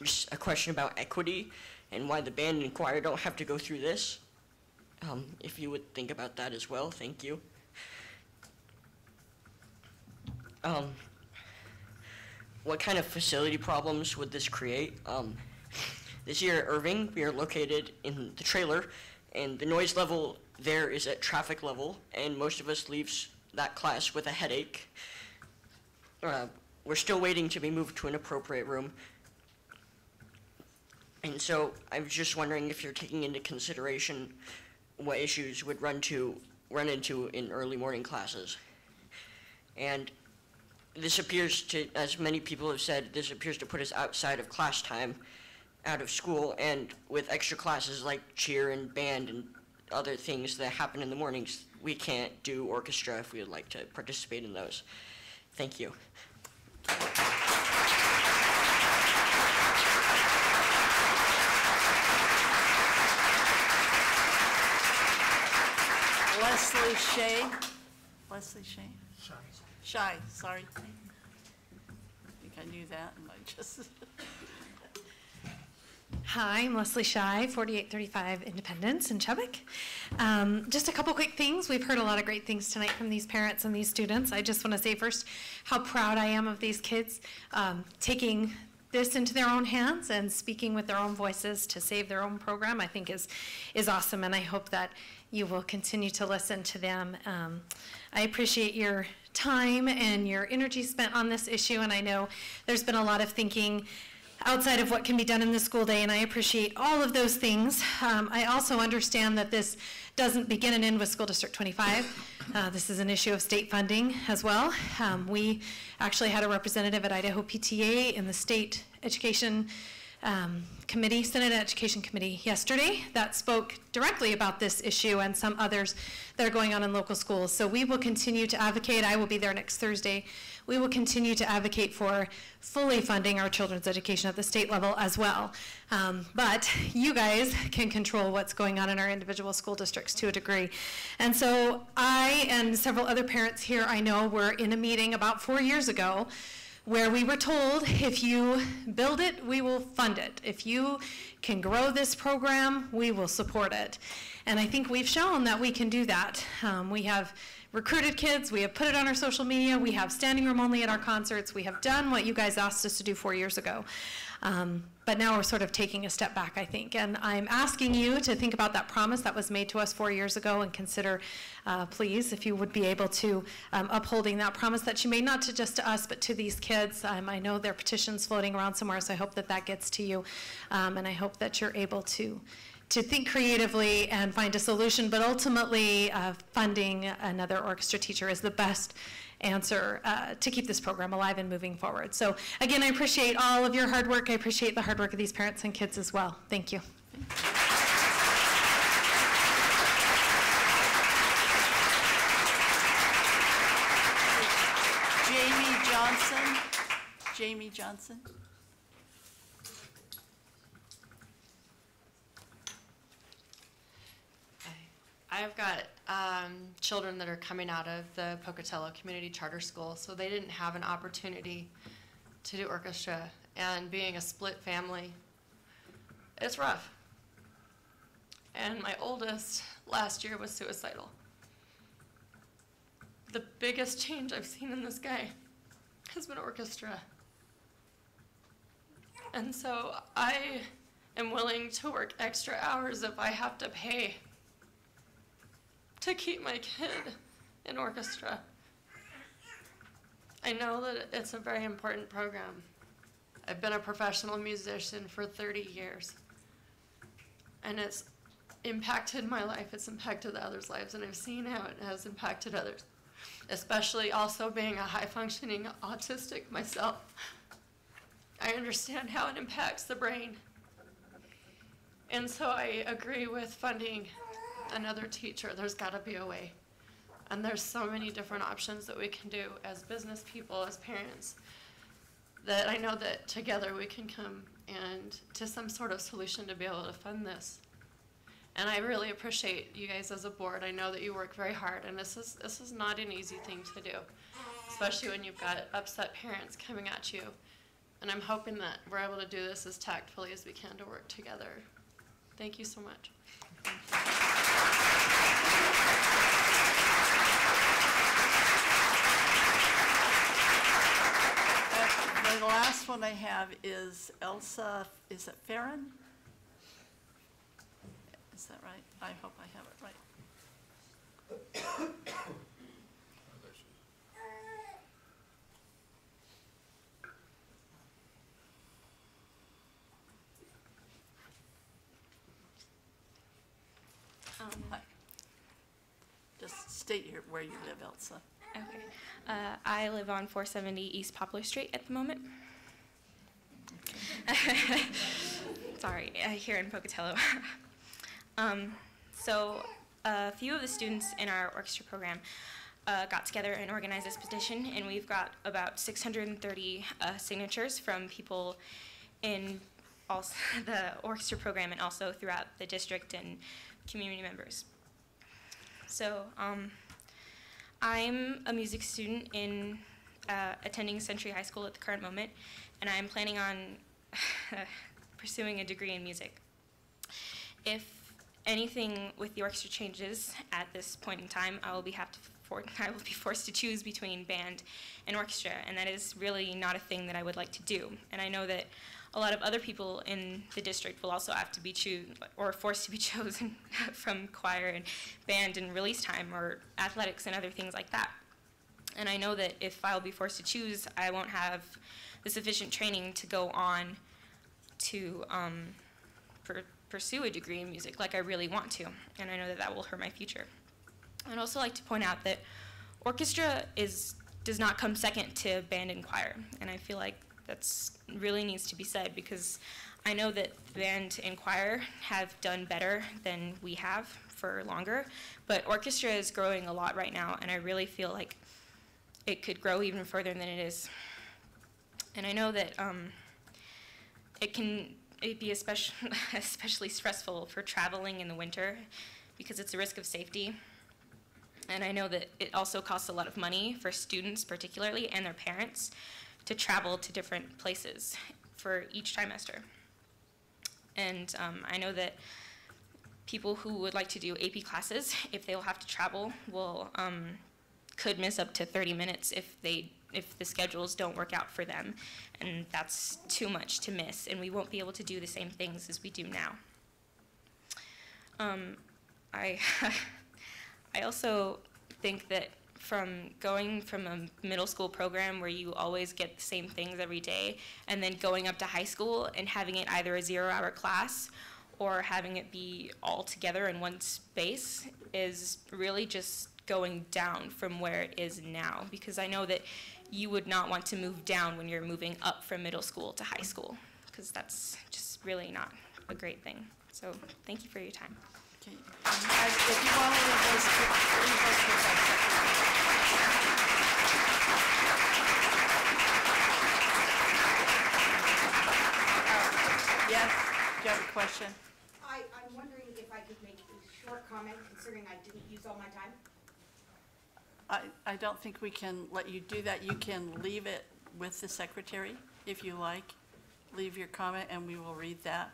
Speaker 19: Just a question about equity and why the band and choir don't have to go through this. If you would think about that as well, thank you. What kind of facility problems would this create? This year at Irving, we are located in the trailer, and the noise level there is at traffic level, and most of us leaves that class with a headache. We're still waiting to be moved to an appropriate room. And so I was just wondering if you're taking into consideration what issues would run into in early morning classes. And this appears to, as many people have said, this appears to put us outside of class time, out of school, and with extra classes like cheer and band and other things that happen in the mornings, we can't do orchestra if we would like to participate in those. Thank you.
Speaker 1: Leslie Shea. Leslie Shea? Shy, sorry. I think I knew that, and I just...
Speaker 20: Hi, I'm Leslie Shy, 4835 Independence in Chubbuck. Just a couple quick things. We've heard a lot of great things tonight from these parents and these students. I just want to say first how proud I am of these kids taking this into their own hands and speaking with their own voices to save their own program. I think is awesome, and I hope that you will continue to listen to them. I appreciate your time and your energy spent on this issue, and I know there's been a lot of thinking outside of what can be done in the school day, and I appreciate all of those things. I also understand that this doesn't begin and end with School District 25. This is an issue of state funding as well. We actually had a representative at Idaho PTA in the State Education Committee, Senate Education Committee yesterday that spoke directly about this issue and some others that are going on in local schools. So we will continue to advocate. I will be there next Thursday. We will continue to advocate for fully funding our children's education at the state level as well. But you guys can control what's going on in our individual school districts to a degree. And so I and several other parents here I know were in a meeting about 4 years ago where we were told, if you build it, we will fund it. If you can grow this program, we will support it. And I think we've shown that we can do that. We have recruited kids, we have put it on our social media, we have standing room only at our concerts, we have done what you guys asked us to do 4 years ago. But now we're sort of taking a step back, I think. And I'm asking you to think about that promise that was made to us 4 years ago and consider, please, if you would be able to upholding that promise that you made, not to just to us, but to these kids. I know there are petitions floating around somewhere, so I hope that that gets to you. And I hope that you're able to think creatively and find a solution, but ultimately funding another orchestra teacher is the best answer to keep this program alive and moving forward. So again, I appreciate all of your hard work. I appreciate the hard work of these parents and kids as well. Thank you.
Speaker 1: Jamie Johnson.
Speaker 21: I've got children that are coming out of the Pocatello Community Charter School, so they didn't have an opportunity to do orchestra. And being a split family, it's rough. And my oldest last year was suicidal. The biggest change I've seen in this guy has been orchestra. And so I am willing to work extra hours if I have to pay to keep my kid in orchestra. I know that it's a very important program. I've been a professional musician for 30 years. And it's impacted my life, it's impacted others' lives, and I've seen how it has impacted others. Especially also being a high-functioning autistic myself. I understand how it impacts the brain. And so I agree with funding another teacher. There's got to be a way. And there's so many different options that we can do as business people, as parents, that I know that together we can come and to some sort of solution to be able to fund this. And I really appreciate you guys as a board. I know that you work very hard, and this is not an easy thing to do, especially when you've got upset parents coming at you. And I'm hoping that we're able to do this as tactfully as we can to work together. Thank you so much.
Speaker 1: The last one I have is Elsa, is it Farron? Is that right? I hope I have it right. Hi. Just state where you live, Elsa.
Speaker 22: Okay. I live on 470 East Poplar Street at the moment. Sorry, here in Pocatello. So a few of the students in our orchestra program got together and organized this petition, and we've got about 630 signatures from people in also the orchestra program and also throughout the district and community members. So I'm a music student in attending Century High School at the current moment, and I'm planning on pursuing a degree in music. If anything with the orchestra changes at this point in time, I will be forced to choose between band and orchestra, and that is really not a thing that I would like to do. And I know that a lot of other people in the district will also have to be forced to be chosen from choir and band and release time or athletics and other things like that. And I know that if I'll be forced to choose, I won't have the sufficient training to go on to pursue a degree in music like I really want to, and I know that that will hurt my future. I'd also like to point out that orchestra does not come second to band and choir, and I feel like that's really needs to be said, because I know that band and choir have done better than we have for longer, but orchestra is growing a lot right now, and I really feel like it could grow even further than it is. And I know that it'd be especially stressful for traveling in the winter, because it's a risk of safety. And I know that it also costs a lot of money for students particularly and their parents to travel to different places for each trimester. And I know that people who would like to do AP classes, if they'll have to travel, could miss up to 30 minutes if the schedules don't work out for them. And that's too much to miss, and we won't be able to do the same things as we do now. I also think that from going from a middle school program where you always get the same things every day, and then going up to high school and having it either a 0-hour class or having it be all together in one space is really just going down from where it is now, because I know that you would not want to move down when you're moving up from middle school to high school, because that's just really not a great thing. So thank you for your time.
Speaker 1: Okay. If you want to leave those for yes, do you have a question?
Speaker 11: I'm wondering if I could make a short comment, considering I didn't use all my time.
Speaker 1: I don't think we can let you do that. You can leave it with the secretary if you like. Leave your comment and we will read that.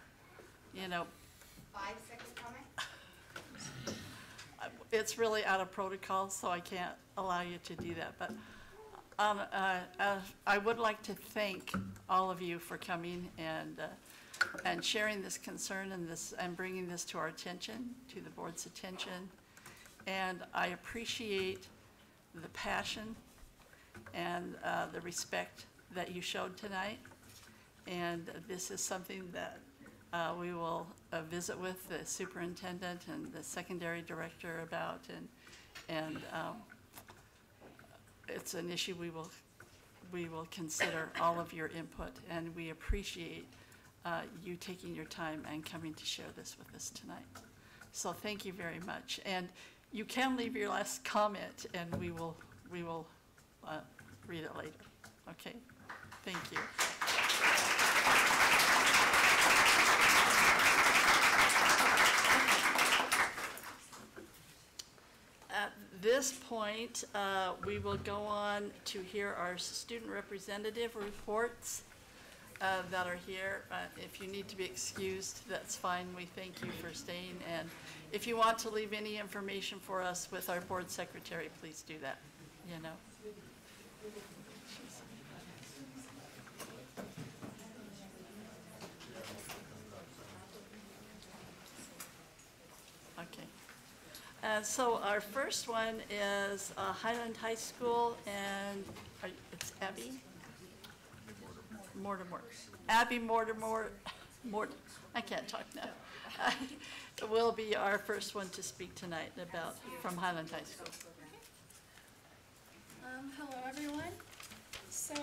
Speaker 11: 5-second comment?
Speaker 1: It's really out of protocol, so I can't allow you to do that. But I would like to thank all of you for coming and sharing this concern and bringing this to our attention, to the board's attention. And I appreciate the passion and the respect that you showed tonight. And this is something that we will visit with the superintendent and the secondary director about, and it's an issue we will consider all of your input, and we appreciate you taking your time and coming to share this with us tonight. So thank you very much. And you can leave your last comment, and we will read it later. Okay? Thank you. At this point, we will go on to hear our student representative reports that are here. If you need to be excused, that's fine. We thank you for staying. And if you want to leave any information for us with our board secretary, please do that, Okay. So our first one is Highland High School, and it's Abby Mortimer. Abby Mortimer. I can't talk now. Will be our first one to speak tonight from Highland High School.
Speaker 2: Hello everyone. So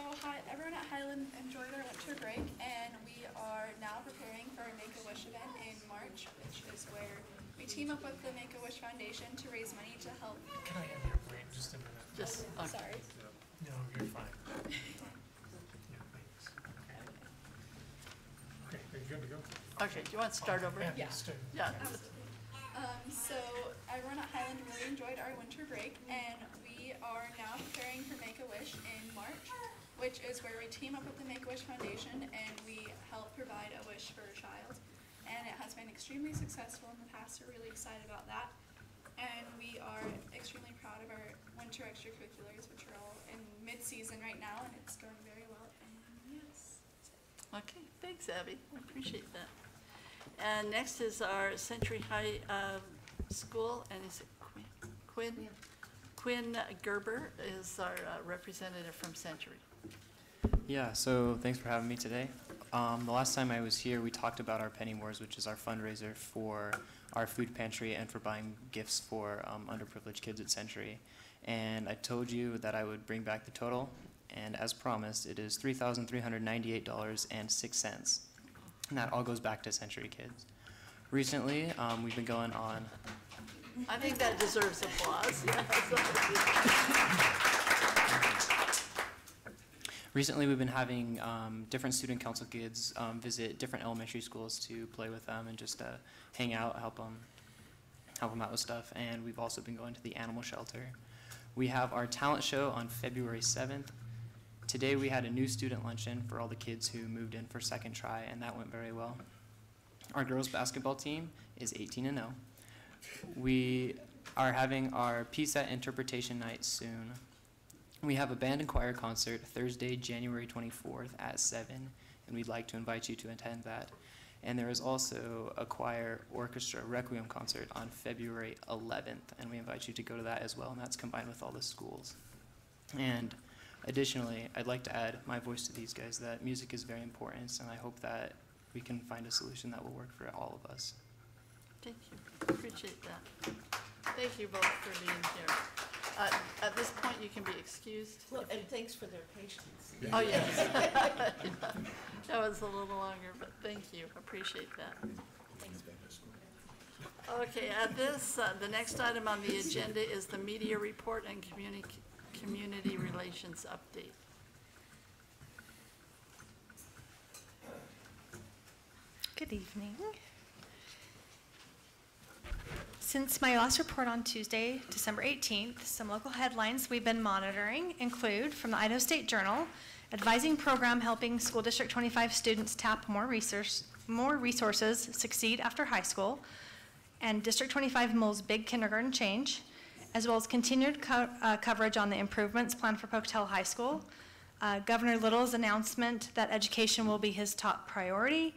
Speaker 2: everyone at Highland enjoyed our winter break, and we are now preparing for our Make-A-Wish event in March, which is where we team up with the Make-A-Wish Foundation to raise money to help.
Speaker 8: Can I have your wait just a minute?
Speaker 2: Sorry.
Speaker 8: No, you're fine. Yeah, thanks. Okay, are you good to go?
Speaker 1: Okay, do you want to start over?
Speaker 8: Yeah.
Speaker 1: Yeah.
Speaker 2: So everyone at Highland really enjoyed our winter break, and we are now preparing for Make-A-Wish in March, which is where we team up with the Make-A-Wish Foundation and we help provide a wish for a child. And it has been extremely successful in the past. We're really excited about that. And we are extremely proud of our winter extracurriculars, which are all in mid-season right now, and it's going very well. And yes.
Speaker 1: Okay, thanks, Abby. I appreciate that. And next is our Century High School, and is it Quinn? Yeah. Quinn Gerber is our representative from Century.
Speaker 3: Yeah, so thanks for having me today. The last time I was here, we talked about our Penny Wars, which is our fundraiser for our food pantry and for buying gifts for underprivileged kids at Century. And I told you that I would bring back the total, and as promised, it is $3,398.06. And that all goes back to Century kids. Recently, we've been going on.
Speaker 1: I think that deserves applause.
Speaker 3: Recently, we've been having different student council kids visit different elementary schools to play with them and just hang out, help them out with stuff. And we've also been going to the animal shelter. We have our talent show on February 7th. Today we had a new student luncheon for all the kids who moved in for second try, and that went very well. Our girls basketball team is 18-0. We are having our PSAT interpretation night soon. We have a band and choir concert Thursday, January 24th at 7, and we'd like to invite you to attend that. And there is also a choir orchestra requiem concert on February 11th, and we invite you to go to that as well, and that's combined with all the schools. And additionally, I'd like to add my voice to these guys that music is very important, and I hope that we can find a solution that will work for all of us.
Speaker 1: Thank you. Appreciate that. Thank you both for being here. At this point, you can be excused.
Speaker 5: Well, and thanks for their patience.
Speaker 1: Oh, yes. That was a little longer, but thank you. Appreciate that.
Speaker 5: Thanks.
Speaker 1: Okay, at this, the next item on the agenda is the media report and community relations update.
Speaker 9: Good evening. Since my last report on Tuesday, December 18th, some local headlines we've been monitoring include from the Idaho State Journal, advising program helping School District 25 students tap more resources, succeed after high school, and District 25 Mole's big kindergarten change, as well as continued coverage on the improvements planned for Pocatello High School, Governor Little's announcement that education will be his top priority,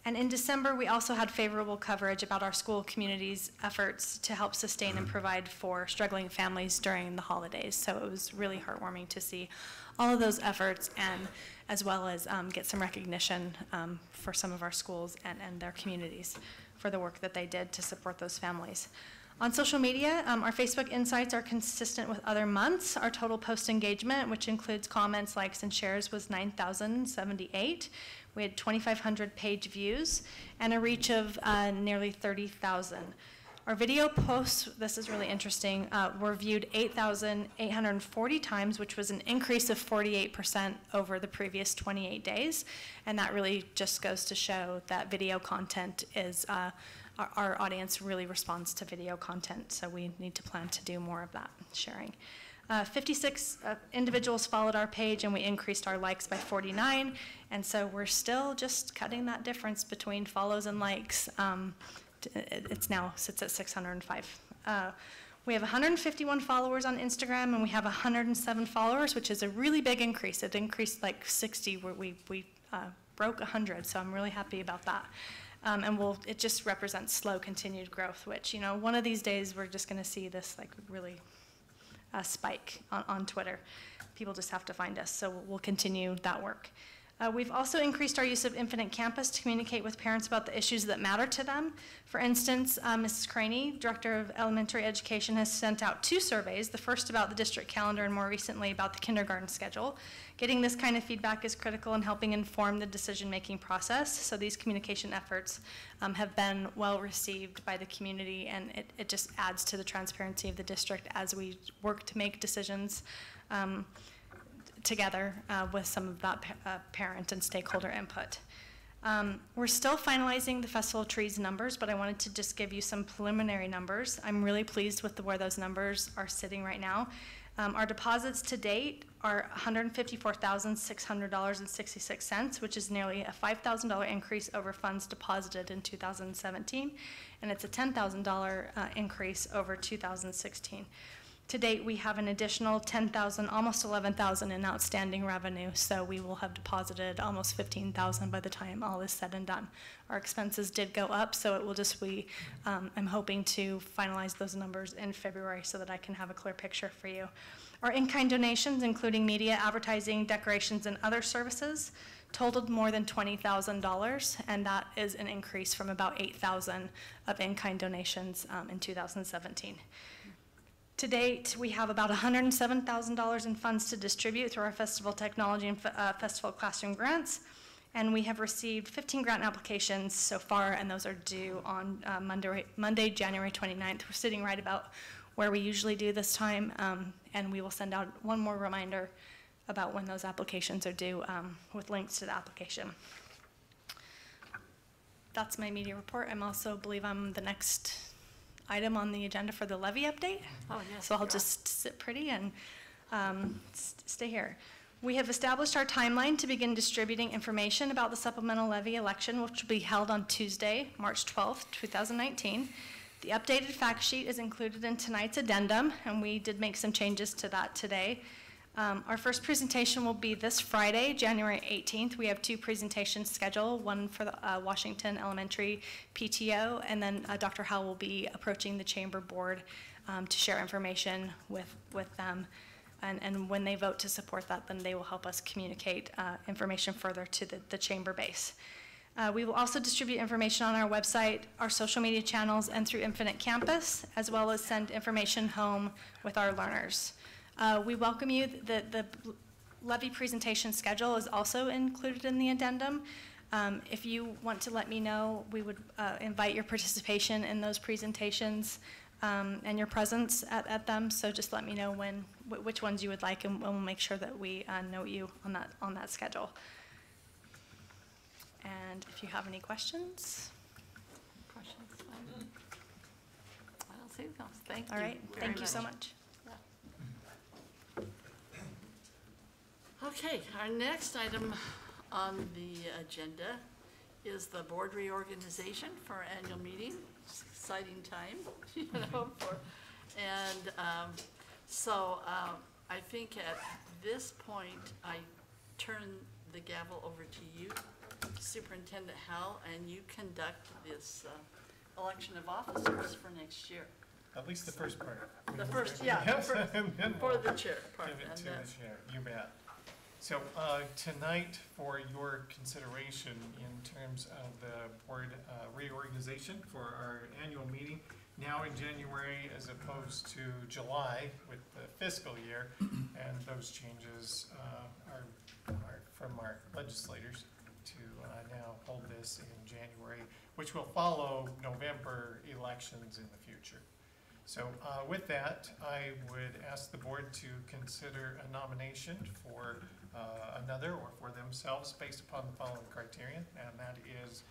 Speaker 9: and in December, we also had favorable coverage about our school community's efforts to help sustain and provide for struggling families during the holidays. So it was really heartwarming to see all of those efforts, and as well as get some recognition for some of our schools and their communities for the work that they did to support those families. On social media, our Facebook insights are consistent with other months. Our total post engagement, which includes comments, likes, and shares, was 9,078. We had 2,500 page views and a reach of nearly 30,000. Our video posts, this is really interesting, were viewed 8,840 times, which was an increase of 48% over the previous 28 days. And that really just goes to show that video content is, our audience really responds to video content, so we need to plan to do more of that sharing. 56 individuals followed our page, and we increased our likes by 49, and so we're still just cutting that difference between follows and likes. It's now sits at 605. We have 151 followers on Instagram, and we have 107 followers, which is a really big increase. It increased like 60, where we broke 100, so I'm really happy about that. And it just represents slow, continued growth, which, you know, one of these days we're just gonna see this like really spike on Twitter. People just have to find us, so we'll continue that work. We've also increased our use of Infinite Campus to communicate with parents about the issues that matter to them. For instance, Mrs. Craney, Director of Elementary Education, has sent out 2 surveys, the first about the district calendar and more recently about the kindergarten schedule. Getting this kind of feedback is critical in helping inform the decision-making process, so these communication efforts have been well received by the community, and it just adds to the transparency of the district as we work to make decisions together with some of that parent and stakeholder input. We're still finalizing the Festival of Trees numbers, but I wanted to just give you some preliminary numbers. I'm really pleased with where those numbers are sitting right now. Our deposits to date are $154,600.66, which is nearly a $5,000 increase over funds deposited in 2017, and it's a $10,000 increase over 2016. To date, we have an additional $10,000, almost $11,000 in outstanding revenue, so we will have deposited almost $15,000 by the time all is said and done. Our expenses did go up, so it will just be, I'm hoping to finalize those numbers in February so that I can have a clear picture for you. Our in-kind donations, including media, advertising, decorations, and other services, totaled more than $20,000, and that is an increase from about $8,000 of in-kind donations in 2017. To date, we have about $107,000 in funds to distribute through our festival technology and festival classroom grants, and we have received 15 grant applications so far, and those are due on Monday, January 29th. We're sitting right about where we usually do this time, and we will send out one more reminder about when those applications are due with links to the application. That's my media report. I'm also believe I'm the next item on the agenda for the levy update.
Speaker 1: Oh, yes,
Speaker 9: so I'll just sit pretty and stay here. We have established our timeline to begin distributing information about the supplemental levy election, which will be held on Tuesday, March 12th, 2019. The updated fact sheet is included in tonight's addendum, and we did make some changes to that today. Our first presentation will be this Friday, January 18th. We have two presentations scheduled, one for the Washington Elementary PTO, and then Dr. Howell will be approaching the Chamber Board to share information with them. And when they vote to support that, then they will help us communicate information further to the Chamber base. We will also distribute information on our website, our social media channels, and through Infinite Campus, as well as send information home with our learners. We welcome you. The levy presentation schedule is also included in the addendum. If you want to let me know, we would invite your participation in those presentations and your presence at them. So just let me know which ones you would like, and we'll make sure that we note you on that schedule. And if you have any questions.
Speaker 1: Questions? I don't see those. Thank you.
Speaker 9: All right. Thank you so much.
Speaker 1: Okay, our next item on the agenda is the board reorganization for our annual meeting. It's an exciting time, I think at this point, I turn the gavel over to you, Superintendent Howell, and you conduct this election of officers for next year.
Speaker 8: At least the first part.
Speaker 1: The first, yeah,
Speaker 8: Yes,
Speaker 1: for the chair part.
Speaker 8: Give it to the chair, you bet. So tonight, for your consideration in terms of the board reorganization for our annual meeting, now in January as opposed to July with the fiscal year, and those changes are from our legislators to now hold this in January, which will follow November elections in the future. So with that, I would ask the board to consider a nomination for another or for themselves based upon the following criteria, and that is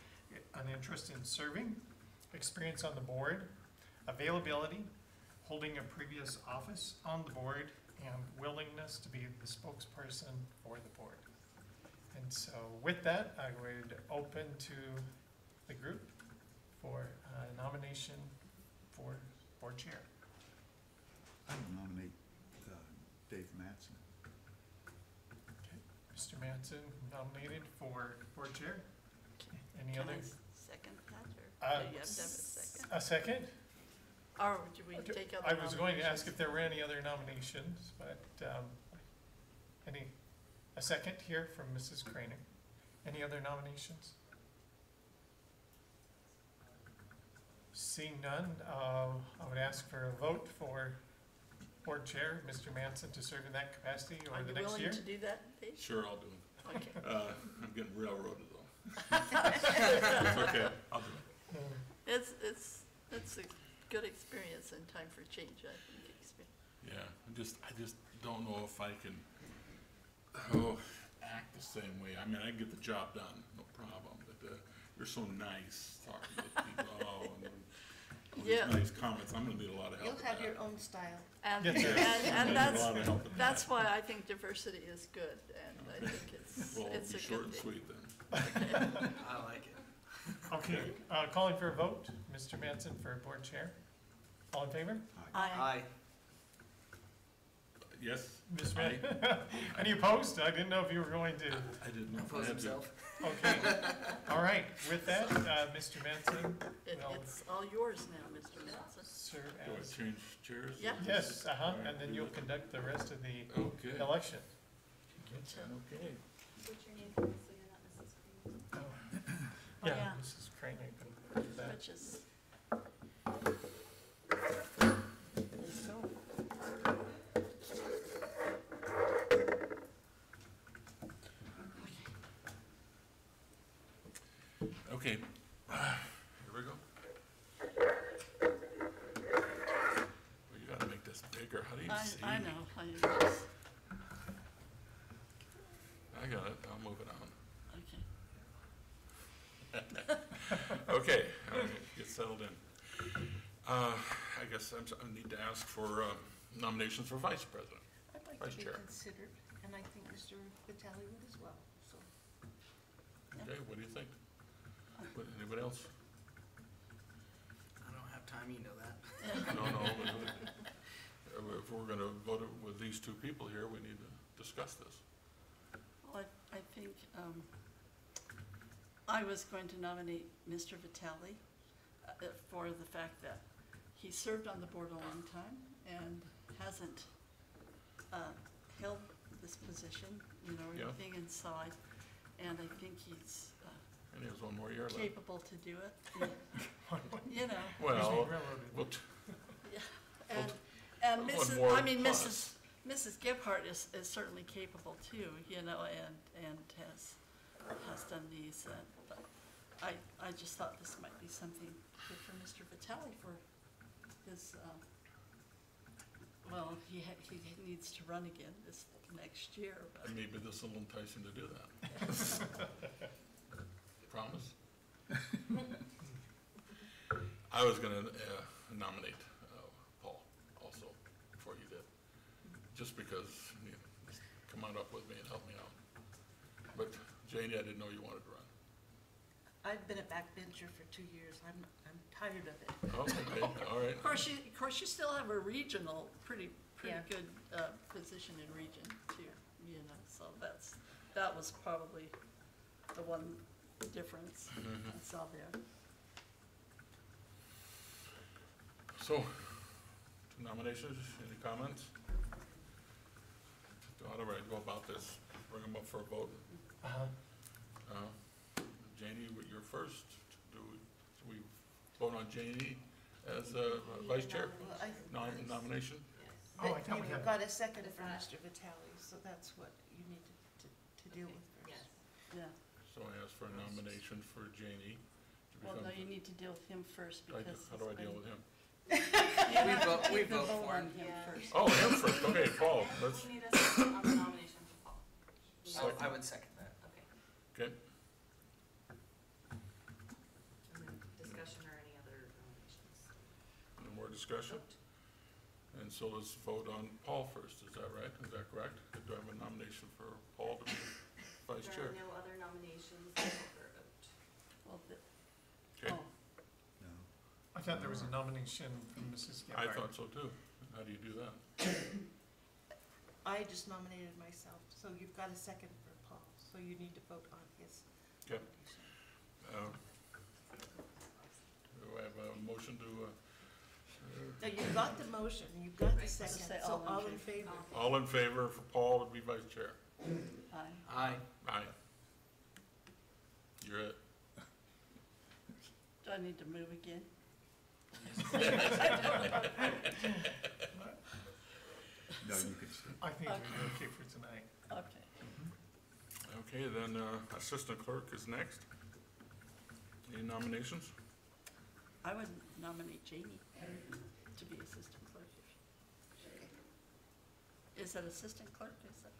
Speaker 8: an interest in serving, experience on the board, availability, holding a previous office on the board, and willingness to be the spokesperson for the board. And so with that, I would open to the group for a nomination for board chair.
Speaker 6: I will nominate Dave Mattson.
Speaker 8: Okay, Mr. Mattson nominated for board chair. Any other?
Speaker 1: Second that, or you have to have a second?
Speaker 8: A second?
Speaker 1: Or do we take other
Speaker 8: I was going to ask
Speaker 1: nominations?
Speaker 8: if there were any other nominations, but a second here from Mrs. Craner. Any other nominations? Seeing none, I would ask for a vote for board chair, Mr. Manson, to serve in that capacity over the next year.
Speaker 1: Are you willing to do that, Dave?
Speaker 7: Sure, I'll do it.
Speaker 1: Okay.
Speaker 7: I'm getting railroaded though. It's okay, I'll do it.
Speaker 1: It's a good experience and time for change, I think.
Speaker 7: Yeah, I just don't know if I can act the same way. I mean, I can get the job done, no problem, but you're so nice talking to people, and all
Speaker 1: Yeah.
Speaker 7: these nice comments. I'm gonna need a lot of help.
Speaker 5: You'll have your own style.
Speaker 1: And,
Speaker 8: Yes, sir.
Speaker 1: and
Speaker 7: A
Speaker 1: that's,
Speaker 7: lot of help in
Speaker 1: that's
Speaker 7: that.
Speaker 1: why I think diversity is good, and I think
Speaker 7: Well,
Speaker 1: it's
Speaker 7: be
Speaker 1: a
Speaker 7: short
Speaker 1: good
Speaker 7: and
Speaker 1: thing.
Speaker 7: sweet then.
Speaker 4: I like it.
Speaker 8: Okay, calling for a vote, Mr. Manson for board chair. All in favor?
Speaker 4: Aye.
Speaker 7: Yes?
Speaker 8: Ms.
Speaker 7: Aye.
Speaker 8: Mann? Any opposed? I didn't know if you were going to.
Speaker 7: I didn't know if I
Speaker 4: Oppose
Speaker 7: had to.
Speaker 4: himself.
Speaker 8: Okay, all right, with that, Mr. Manson will
Speaker 1: It's all yours now, Mr. Manson.
Speaker 8: serve
Speaker 7: Do I
Speaker 8: as.
Speaker 7: change chairs?
Speaker 1: Yeah.
Speaker 8: Yes, and then you'll conduct the rest of the
Speaker 7: Okay.
Speaker 8: election.
Speaker 7: Okay.
Speaker 2: What's your name, so you're not Mrs. Green?
Speaker 1: Oh,
Speaker 8: Yeah,
Speaker 1: yeah.
Speaker 8: Mrs. Crane, you can do that.
Speaker 1: Which is,
Speaker 7: Okay, here we go. Well, you gotta make this bigger, how do you see
Speaker 1: I
Speaker 7: me?
Speaker 1: know, I just,
Speaker 7: I got it, I'll move it on.
Speaker 1: okay.
Speaker 7: Okay, all right, get settled in. I guess I need to ask for nominations for vice president.
Speaker 5: I'd like
Speaker 7: Vice
Speaker 5: to be
Speaker 7: chair.
Speaker 5: considered, and I think Mr. Vitale would as well, so.
Speaker 7: Okay, what do you think? Anybody else?
Speaker 4: I don't have time, you know that.
Speaker 7: No, but if we're gonna vote it with these two people here, we need to discuss this.
Speaker 1: Well, I think, I was going to nominate Mr. Vitale for the fact that he served on the board a long time and hasn't held this position, you know,
Speaker 7: Yeah.
Speaker 1: everything inside. And I think he's
Speaker 7: And he has one more year left.
Speaker 1: capable to do it, you know.
Speaker 7: Well, we'll
Speaker 1: And
Speaker 7: one
Speaker 1: Mrs.,
Speaker 7: more
Speaker 1: I mean,
Speaker 7: plus.
Speaker 1: Mrs. Gebhardt is certainly capable too, you know, and has done these, but I just thought this might be something good for Mr. Vitale for his, well, he needs to run again this next year, but.
Speaker 7: And maybe this will entice him to do that. Promise? I was gonna nominate Paul also, before he did, just because, you know, come on up with me and help me out. But Janie, I didn't know you wanted to run.
Speaker 5: I've been a backbencher for 2 years, I'm tired of it.
Speaker 7: Oh, okay, all right.
Speaker 1: Of course, you still have a regional, pretty
Speaker 5: Yeah.
Speaker 1: good position in region too, you know, so that was probably the one difference I saw there.
Speaker 7: So, two nominations, any comments? How do I go about this? Bring them up for a vote? Janie, you're first. Do we vote on Janie as vice chair?
Speaker 5: Well, I-
Speaker 7: Nomination?
Speaker 8: Oh, I thought we
Speaker 5: You've
Speaker 8: had.
Speaker 5: got a second for Mr. Vitale, so that's what you need to deal with first.
Speaker 1: Yeah,
Speaker 7: So I ask for a nomination for Janie to
Speaker 1: well,
Speaker 7: become.
Speaker 1: no, you need to deal with him first
Speaker 7: How
Speaker 1: because.
Speaker 7: do I deal with him?
Speaker 1: You have to
Speaker 4: we
Speaker 1: take the
Speaker 4: vote
Speaker 1: vote
Speaker 4: for
Speaker 1: on
Speaker 4: him.
Speaker 1: him first.
Speaker 7: Oh, him first, okay, Paul, let's,
Speaker 15: We need a second on the nomination for Paul.
Speaker 4: I would second that.
Speaker 15: Okay.
Speaker 7: okay,
Speaker 15: And then discussion or any other nominations?
Speaker 7: no more discussion? And so let's vote on Paul first, is that right? Is that correct? Do I have a nomination for Paul to be vice chair?
Speaker 15: There are no other nominations for a vote.
Speaker 1: Well,
Speaker 7: Okay,
Speaker 1: oh,
Speaker 8: I thought there was a nomination from Mrs.
Speaker 7: I
Speaker 8: Gebhardt.
Speaker 7: thought so too. How do you do that?
Speaker 5: I just nominated myself, so you've got a second for Paul, so you need to vote on his
Speaker 7: Okay.
Speaker 5: nomination.
Speaker 7: Do I have a motion to,
Speaker 5: No, you've got the motion, you've got the second,
Speaker 1: say
Speaker 5: so
Speaker 1: all in
Speaker 5: all in favor.
Speaker 7: all in favor for Paul to be vice chair?
Speaker 1: aye.
Speaker 4: Aye.
Speaker 7: Aye. You're it.
Speaker 1: Do I need to move again?
Speaker 6: No, you can stay.
Speaker 8: I think we're okay for tonight.
Speaker 1: Okay.
Speaker 7: Okay, then assistant clerk is next. Any nominations?
Speaker 1: I would nominate Jamie to be assistant clerk. Is that assistant clerk, is that?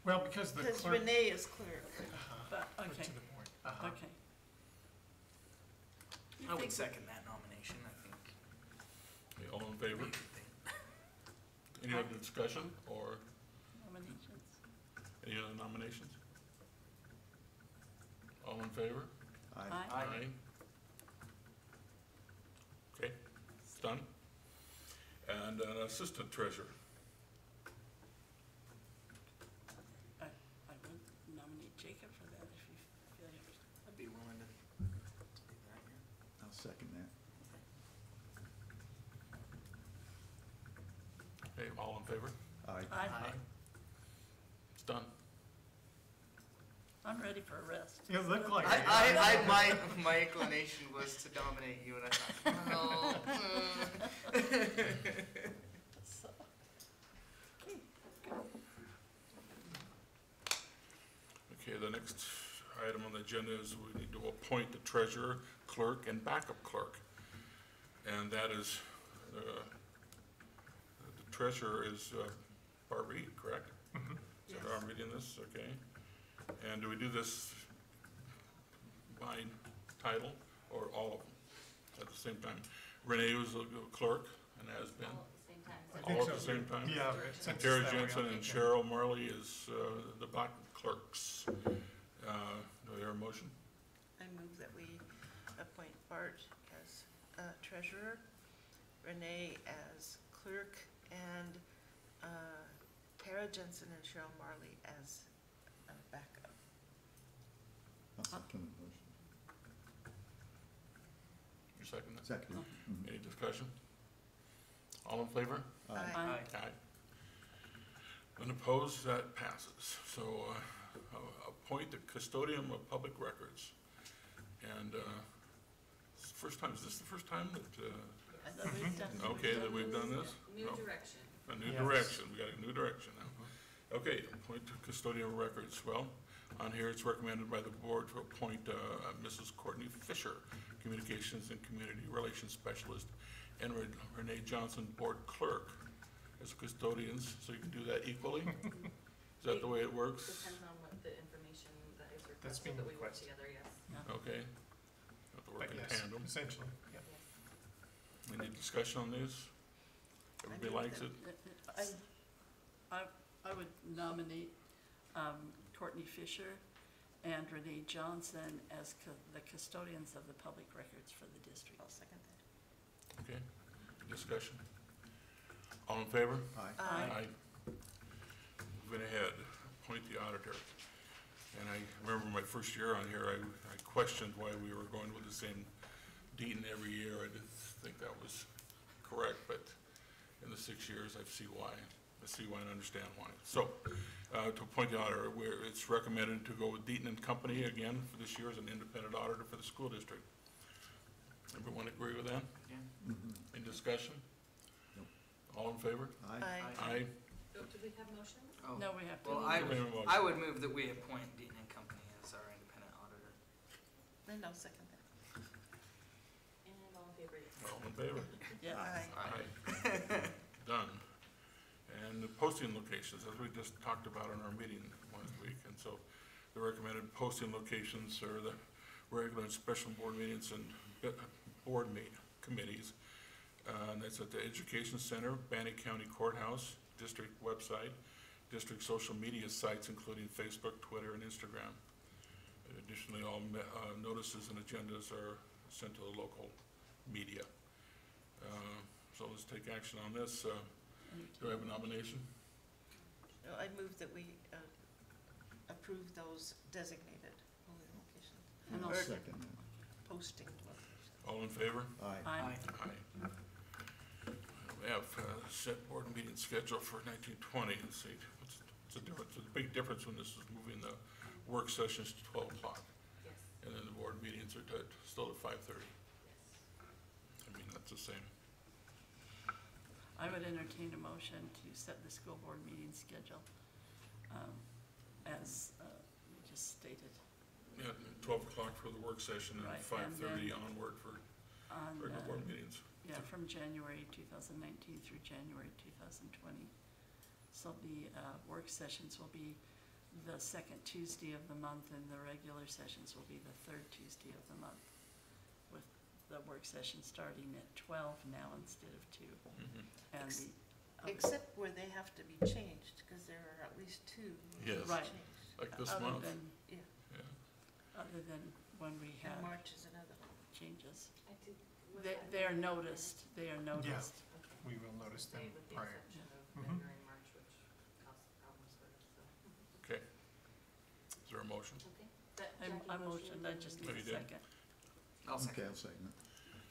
Speaker 8: Well, because the
Speaker 5: Because
Speaker 8: clerk.
Speaker 5: Renee is clerk.
Speaker 8: Uh-huh.
Speaker 1: But,
Speaker 8: Clerk
Speaker 1: okay,
Speaker 8: to the board. Uh-huh.
Speaker 1: okay.
Speaker 4: I would second that nomination, I think.
Speaker 7: Okay, all in favor? Any other discussion or
Speaker 1: Nominations.
Speaker 7: any other nominations? All in favor?
Speaker 6: Aye.
Speaker 7: Aye. Okay, it's done. And an assistant treasurer.
Speaker 1: I would nominate Jacob for that if you feel you.
Speaker 4: I'd be willing to do that, yeah.
Speaker 6: I'll second that.
Speaker 7: Okay, all in favor?
Speaker 6: Aye.
Speaker 1: Aye.
Speaker 7: It's done.
Speaker 1: I'm ready for a rest.
Speaker 8: You look like
Speaker 4: My inclination was to nominate you, and I thought, no.
Speaker 1: So,
Speaker 7: Okay, the next item on the agenda is we need to appoint the treasurer, clerk, and backup clerk. And that is, the treasurer is Barbie, correct? Is that how I'm reading this? Okay. And do we do this by title or all of them at the same time? Renee was a clerk and has been. All at the same time?
Speaker 8: Yeah.
Speaker 7: And Terry Jensen and Cheryl Marley is the backup clerks. Do I hear a motion?
Speaker 5: I move that we appoint Bart as treasurer, Renee as clerk, and Tara Jensen and Cheryl Marley as backup.
Speaker 6: I'll second the motion.
Speaker 7: You second that?
Speaker 6: Second. Mhm.
Speaker 7: Any discussion? All in favor?
Speaker 6: Aye.
Speaker 1: Aye.
Speaker 7: Aye. Unopposed, that passes. So appoint the custodian of public records. And it's the first time, is this the first time that,
Speaker 1: that we've done-
Speaker 7: okay, that we've done this?
Speaker 10: New
Speaker 7: No.
Speaker 10: direction.
Speaker 7: A new
Speaker 8: Yes.
Speaker 7: direction, we got a new direction now. Okay, appoint custodian of records. Well, on here it's recommended by the board to appoint Mrs. Courtney Fisher, Communications and Community Relations Specialist, and Renee Johnson, Board Clerk, as custodians, so you can do that equally? Is that the way it works?
Speaker 10: Depends on what the information that is
Speaker 8: That's
Speaker 10: requested,
Speaker 8: being
Speaker 10: but we work
Speaker 8: requested.
Speaker 10: together, yes.
Speaker 7: Okay. Have to work
Speaker 8: But
Speaker 7: in
Speaker 8: yes,
Speaker 7: tandem.
Speaker 8: essentially, yeah.
Speaker 7: Any discussion on these? Everybody likes it?
Speaker 1: I would nominate Courtney Fisher and Renee Johnson as the custodians of the public records for the district.
Speaker 5: I'll second that.
Speaker 7: Okay, discussion? All in favor?
Speaker 6: Aye.
Speaker 1: Aye.
Speaker 7: Moving ahead, appoint the auditor. And I remember my first year on here, I questioned why we were going with the same Deaton every year. I didn't think that was correct, but in the 6 years, I see why. I see why and understand why. So, to appoint the auditor, it's recommended to go with Deaton and Company again for this year as an independent auditor for the school district. Everyone agree with that?
Speaker 4: Yeah.
Speaker 6: Mhm.
Speaker 7: Any discussion?
Speaker 6: Nope.
Speaker 7: All in favor?
Speaker 6: Aye.
Speaker 7: Aye.
Speaker 10: So, do we have motion?
Speaker 4: Oh,
Speaker 1: No, we have to.
Speaker 4: well, I would move that we appoint Deaton and Company as our independent auditor.
Speaker 5: Then I'll second that.
Speaker 10: And all in favor, yes.
Speaker 7: All in favor?
Speaker 1: Yes.
Speaker 7: Aye. Done. And the posting locations, as we just talked about in our meeting last week, and so the recommended posting locations are the regular and special board meetings and board committees. And that's at the Education Center, Bannock County Courthouse, district website, district social media sites, including Facebook, Twitter, and Instagram. Additionally, all notices and agendas are sent to the local media. So let's take action on this. Do I have a nomination?
Speaker 5: No, I move that we approve those designated polling locations.
Speaker 1: And I'll
Speaker 5: Or
Speaker 6: second that.
Speaker 5: posting locations.
Speaker 7: All in favor?
Speaker 6: Aye.
Speaker 1: Aye.
Speaker 7: Aye. We have set board meeting schedule for 1920. Let's see, what's the difference? There's a big difference when this is moving the work sessions to 12 o'clock.
Speaker 10: Yes.
Speaker 7: And then the board meetings are still at 5:30.
Speaker 10: Yes.
Speaker 7: I mean, that's the same.
Speaker 1: I would entertain a motion to set the school board meeting schedule as you just stated.
Speaker 7: Yeah, 12 o'clock for the work session and
Speaker 1: Right,
Speaker 7: 5:30
Speaker 1: and
Speaker 7: onward for
Speaker 1: On,
Speaker 7: regular board meetings.
Speaker 1: yeah, from January 2019 through January 2020. So the work sessions will be the second Tuesday of the month, and the regular sessions will be the third Tuesday of the month, with the work session starting at 12 now instead of 2. And the
Speaker 5: Except where they have to be changed, because there are at least 2.
Speaker 7: Yes.
Speaker 1: Right.
Speaker 7: Like this
Speaker 1: other
Speaker 7: month.
Speaker 1: than,
Speaker 5: Yeah.
Speaker 1: other than when we have
Speaker 5: And March is another one.
Speaker 1: changes.
Speaker 10: I did.
Speaker 1: They are noticed, they are noticed.
Speaker 8: We will notice them
Speaker 10: With the
Speaker 8: prior.
Speaker 10: exception of
Speaker 8: Mhm.
Speaker 10: February and March, which caused problems for us, so.
Speaker 7: Okay. Is there a motion?
Speaker 10: Okay.
Speaker 1: I motioned, I just need
Speaker 7: Oh,
Speaker 1: a
Speaker 7: you did?
Speaker 1: second.
Speaker 4: I'll
Speaker 6: Okay,
Speaker 4: second.
Speaker 6: I'll second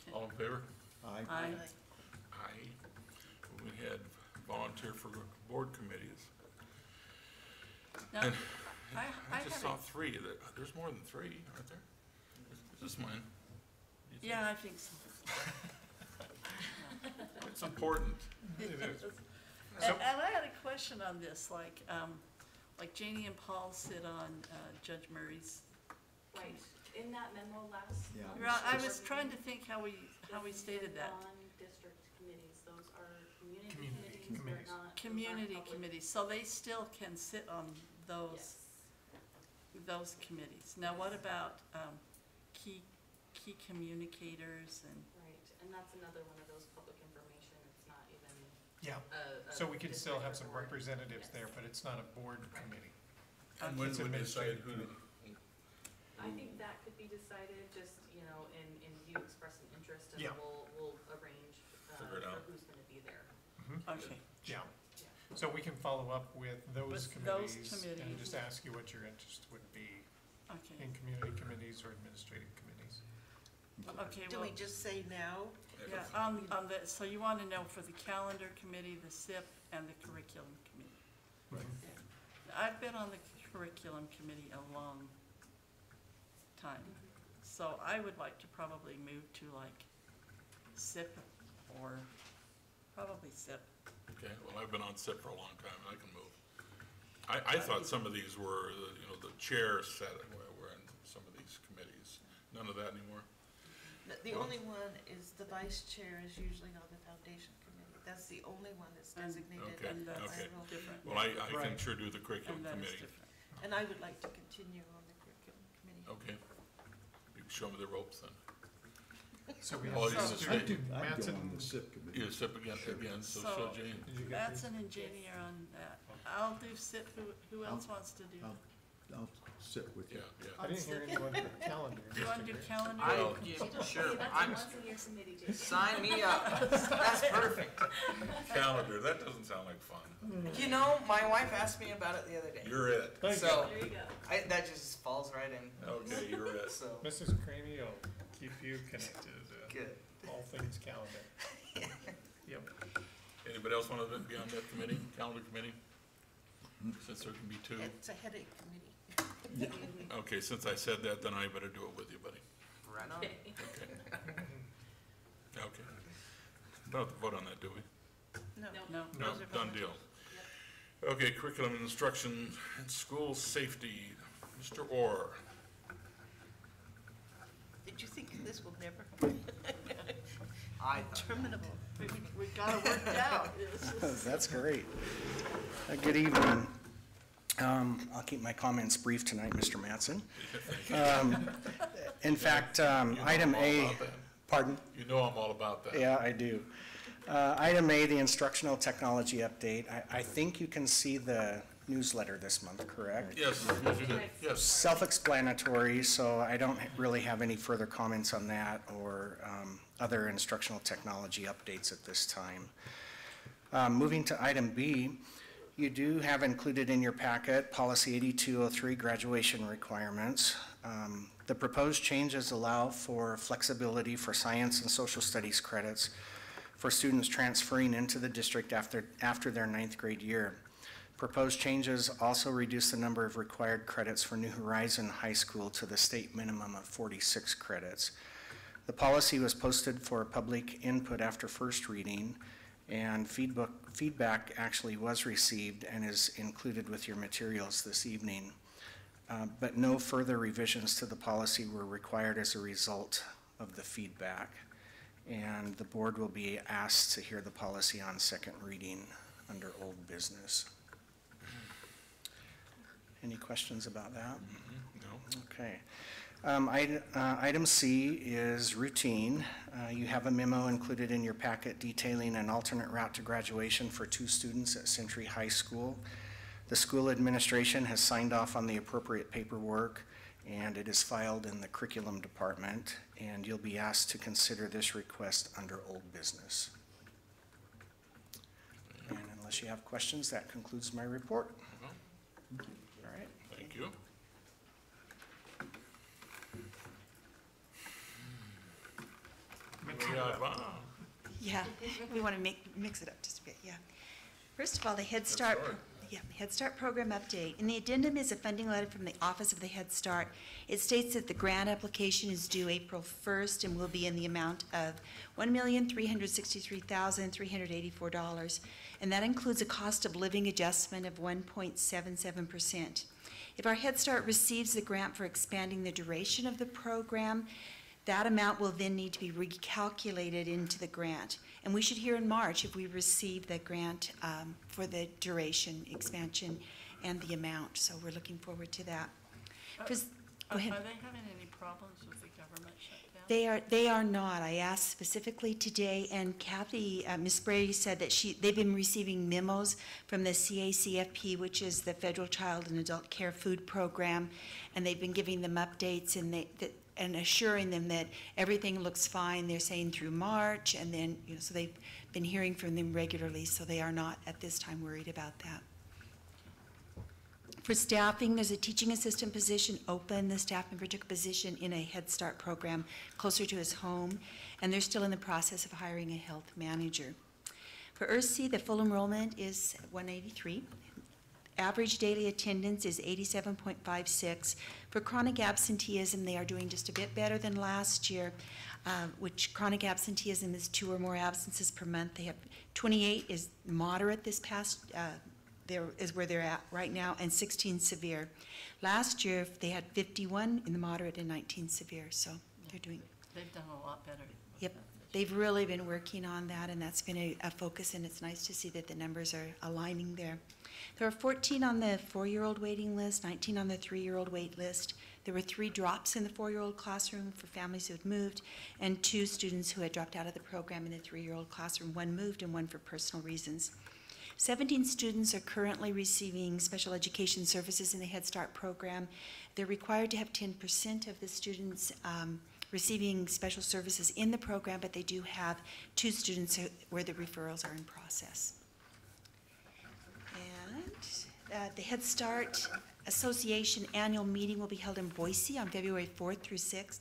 Speaker 6: it.
Speaker 7: All in favor?
Speaker 6: Aye.
Speaker 1: Aye.
Speaker 7: Aye. We had volunteer for board committees.
Speaker 1: Now,
Speaker 7: And
Speaker 1: I
Speaker 7: I just saw
Speaker 1: haven't,
Speaker 7: 3. There's more than 3, aren't there? Is this mine? You think?
Speaker 1: yeah, I think so.
Speaker 7: It's important.
Speaker 8: It is.
Speaker 1: And I had a question on this, like Janie and Paul sit on Judge Murray's.
Speaker 10: Right, in that memo last.
Speaker 6: Yeah.
Speaker 1: Right, I was trying to think how we stated that.
Speaker 10: Non-district committees, those are community
Speaker 8: Community
Speaker 10: committees, they're
Speaker 8: committees.
Speaker 10: not. those aren't
Speaker 1: Community
Speaker 10: public.
Speaker 1: committees, so they still can sit on
Speaker 10: Yes.
Speaker 1: those committees. Now, what about key communicators and?
Speaker 10: Right, and that's another one of those public information, it's not even
Speaker 8: Yeah,
Speaker 10: a
Speaker 8: so we can still
Speaker 10: district
Speaker 8: have some
Speaker 10: board.
Speaker 8: representatives
Speaker 10: Yes.
Speaker 8: there, but it's not a board committee.
Speaker 7: And when
Speaker 8: It's
Speaker 7: we decide
Speaker 8: administrative
Speaker 7: who,
Speaker 8: committee.
Speaker 10: I think that could be decided, just, in you expressing interest, and
Speaker 8: Yeah.
Speaker 10: we'll arrange,
Speaker 7: Figure it
Speaker 10: for
Speaker 7: out.
Speaker 10: who's gonna be there.
Speaker 1: Okay.
Speaker 8: Yeah,
Speaker 10: Yeah.
Speaker 8: so we can follow up with those
Speaker 1: With those
Speaker 8: committees and
Speaker 1: committees.
Speaker 8: just ask you what your interest would be
Speaker 1: Okay,
Speaker 8: in community committees or administrative committees.
Speaker 1: okay,
Speaker 5: Do
Speaker 1: well,
Speaker 5: we just say now?
Speaker 1: yeah, on the, so you want to know for the calendar committee, the SIP, and the curriculum committee.
Speaker 6: Right.
Speaker 1: I've been on the curriculum committee a long time, so I would like to probably move to like SIP or probably SIP.
Speaker 7: okay, well, I've been on SIP for a long time, and I can move. I thought some of these were, the chair sat, were in some of these committees. None of that anymore?
Speaker 5: The only one is the vice chair is usually on the foundation committee. That's the only one that's
Speaker 1: And-
Speaker 5: designated.
Speaker 7: Okay,
Speaker 1: And that's
Speaker 7: okay.
Speaker 1: different.
Speaker 7: Well, I can
Speaker 8: Right.
Speaker 7: sure do the curriculum
Speaker 1: And that is
Speaker 7: committee.
Speaker 1: different.
Speaker 5: And I would like to continue on the curriculum committee.
Speaker 7: Okay. You can show me the ropes then.
Speaker 8: So we
Speaker 7: Oh,
Speaker 8: have
Speaker 7: you
Speaker 8: Mr.
Speaker 7: just-
Speaker 6: I'd go
Speaker 8: Mattson.
Speaker 6: on the SIP committee.
Speaker 7: You SIP again, so show Jane.
Speaker 8: Did you get
Speaker 1: Batson and Janie are on that. I'll do SIP, who else wants to do?
Speaker 6: I'll sit with
Speaker 7: Yeah,
Speaker 6: you.
Speaker 7: yeah.
Speaker 8: I didn't hear anyone for calendar.
Speaker 1: Do you want to do calendar?
Speaker 4: Sure,
Speaker 10: That's a
Speaker 4: I'm,
Speaker 10: once-a-year committee, Jason.
Speaker 4: sign me up. That's perfect.
Speaker 7: Calendar, that doesn't sound like fun.
Speaker 4: My wife asked me about it the other day.
Speaker 7: You're it.
Speaker 8: Thank
Speaker 4: So,
Speaker 10: There you go.
Speaker 4: that just falls right in.
Speaker 7: Okay, you're it.
Speaker 4: So,
Speaker 8: Mrs. Craney will keep you connected,
Speaker 4: good.
Speaker 8: all things calendar. Yep.
Speaker 7: Anybody else want to be on that committee, calendar committee? Since there can be 2.
Speaker 5: It's a headache committee.
Speaker 7: Okay, since I said that, then I better do it with you, buddy.
Speaker 4: Right on.
Speaker 7: Okay. Okay. Don't have to vote on that, do we?
Speaker 5: No.
Speaker 1: No.
Speaker 7: No,
Speaker 5: Those are
Speaker 7: done deal. Okay, curriculum and instruction and school safety, Mr. Orr.
Speaker 5: Did you think this will never?
Speaker 4: Terminable.
Speaker 1: We got it worked out. It's just-
Speaker 12: That's great. Good evening. I'll keep my comments brief tonight, Mr. Mattson. In fact, item A, pardon?
Speaker 7: You know I'm all about that.
Speaker 12: Yeah, I do. Item A, the instructional technology update. I think you can see the newsletter this month, correct?
Speaker 7: Yes, yes, you did, yes.
Speaker 12: Self-explanatory, so I don't really have any further comments on that or other instructional technology updates at this time. Moving to item B, you do have included in your packet Policy 8203 graduation requirements. The proposed changes allow for flexibility for science and social studies credits for students transferring into the district after their 9th grade year. Proposed changes also reduce the number of required credits for New Horizon High School to the state minimum of 46 credits. The policy was posted for public input after first reading, and feedback actually was received and is included with your materials this evening. But no further revisions to the policy were required as a result of the feedback. And the board will be asked to hear the policy on second reading under old business. Any questions about that?
Speaker 7: No.
Speaker 12: Okay. Item C is routine. You have a memo included in your packet detailing an alternate route to graduation for 2 students at Century High School. The school administration has signed off on the appropriate paperwork, and it is filed in the curriculum department, and you'll be asked to consider this request under old business. And unless you have questions, that concludes my report. All right.
Speaker 7: Thank you.
Speaker 13: Yeah, we want to mix it up just a bit, yeah. First of all, the Head Start, Head Start program update. In the addendum is a funding letter from the Office of the Head Start. It states that the grant application is due April 1st and will be in the amount of $1,363,384, and that includes a cost of living adjustment of 1.77%. If our Head Start receives the grant for expanding the duration of the program, that amount will then need to be recalculated into the grant. And we should hear in March if we receive the grant for the duration, expansion, and the amount. So we're looking forward to that. Go ahead.
Speaker 1: Are they having any problems with the government shutdown?
Speaker 13: They are not. I asked specifically today, and Kathy, Ms. Brady said that they've been receiving memos from the CACFP, which is the Federal Child and Adult Care Food Program, and they've been giving them updates and assuring them that everything looks fine. They're saying through March, and then, so they've been hearing from them regularly, so they are not at this time worried about that. For staffing, there's a teaching assistant position open. The staff member took a position in a Head Start program closer to his home, and they're still in the process of hiring a health manager. For ERC, the full enrollment is 183. Average daily attendance is 87.56. For chronic absenteeism, they are doing just a bit better than last year, which chronic absenteeism is 2 or more absences per month. They have 28 is moderate this past, there is where they're at right now, and 16 severe. Last year, they had 51 in the moderate and 19 severe, so they're doing.
Speaker 1: They've done a lot better.
Speaker 13: Yep, they've really been working on that, and that's been a focus, and it's nice to see that the numbers are aligning there. There are 14 on the 4-year-old waiting list, 19 on the 3-year-old wait list. There were 3 drops in the 4-year-old classroom for families who had moved, and 2 students who had dropped out of the program in the 3-year-old classroom. 1 moved and 1 for personal reasons. 17 students are currently receiving special education services in the Head Start program. They're required to have 10% of the students receiving special services in the program, but they do have 2 students where the referrals are in process. The Head Start Association annual meeting will be held in Boise on February 4th through 6th.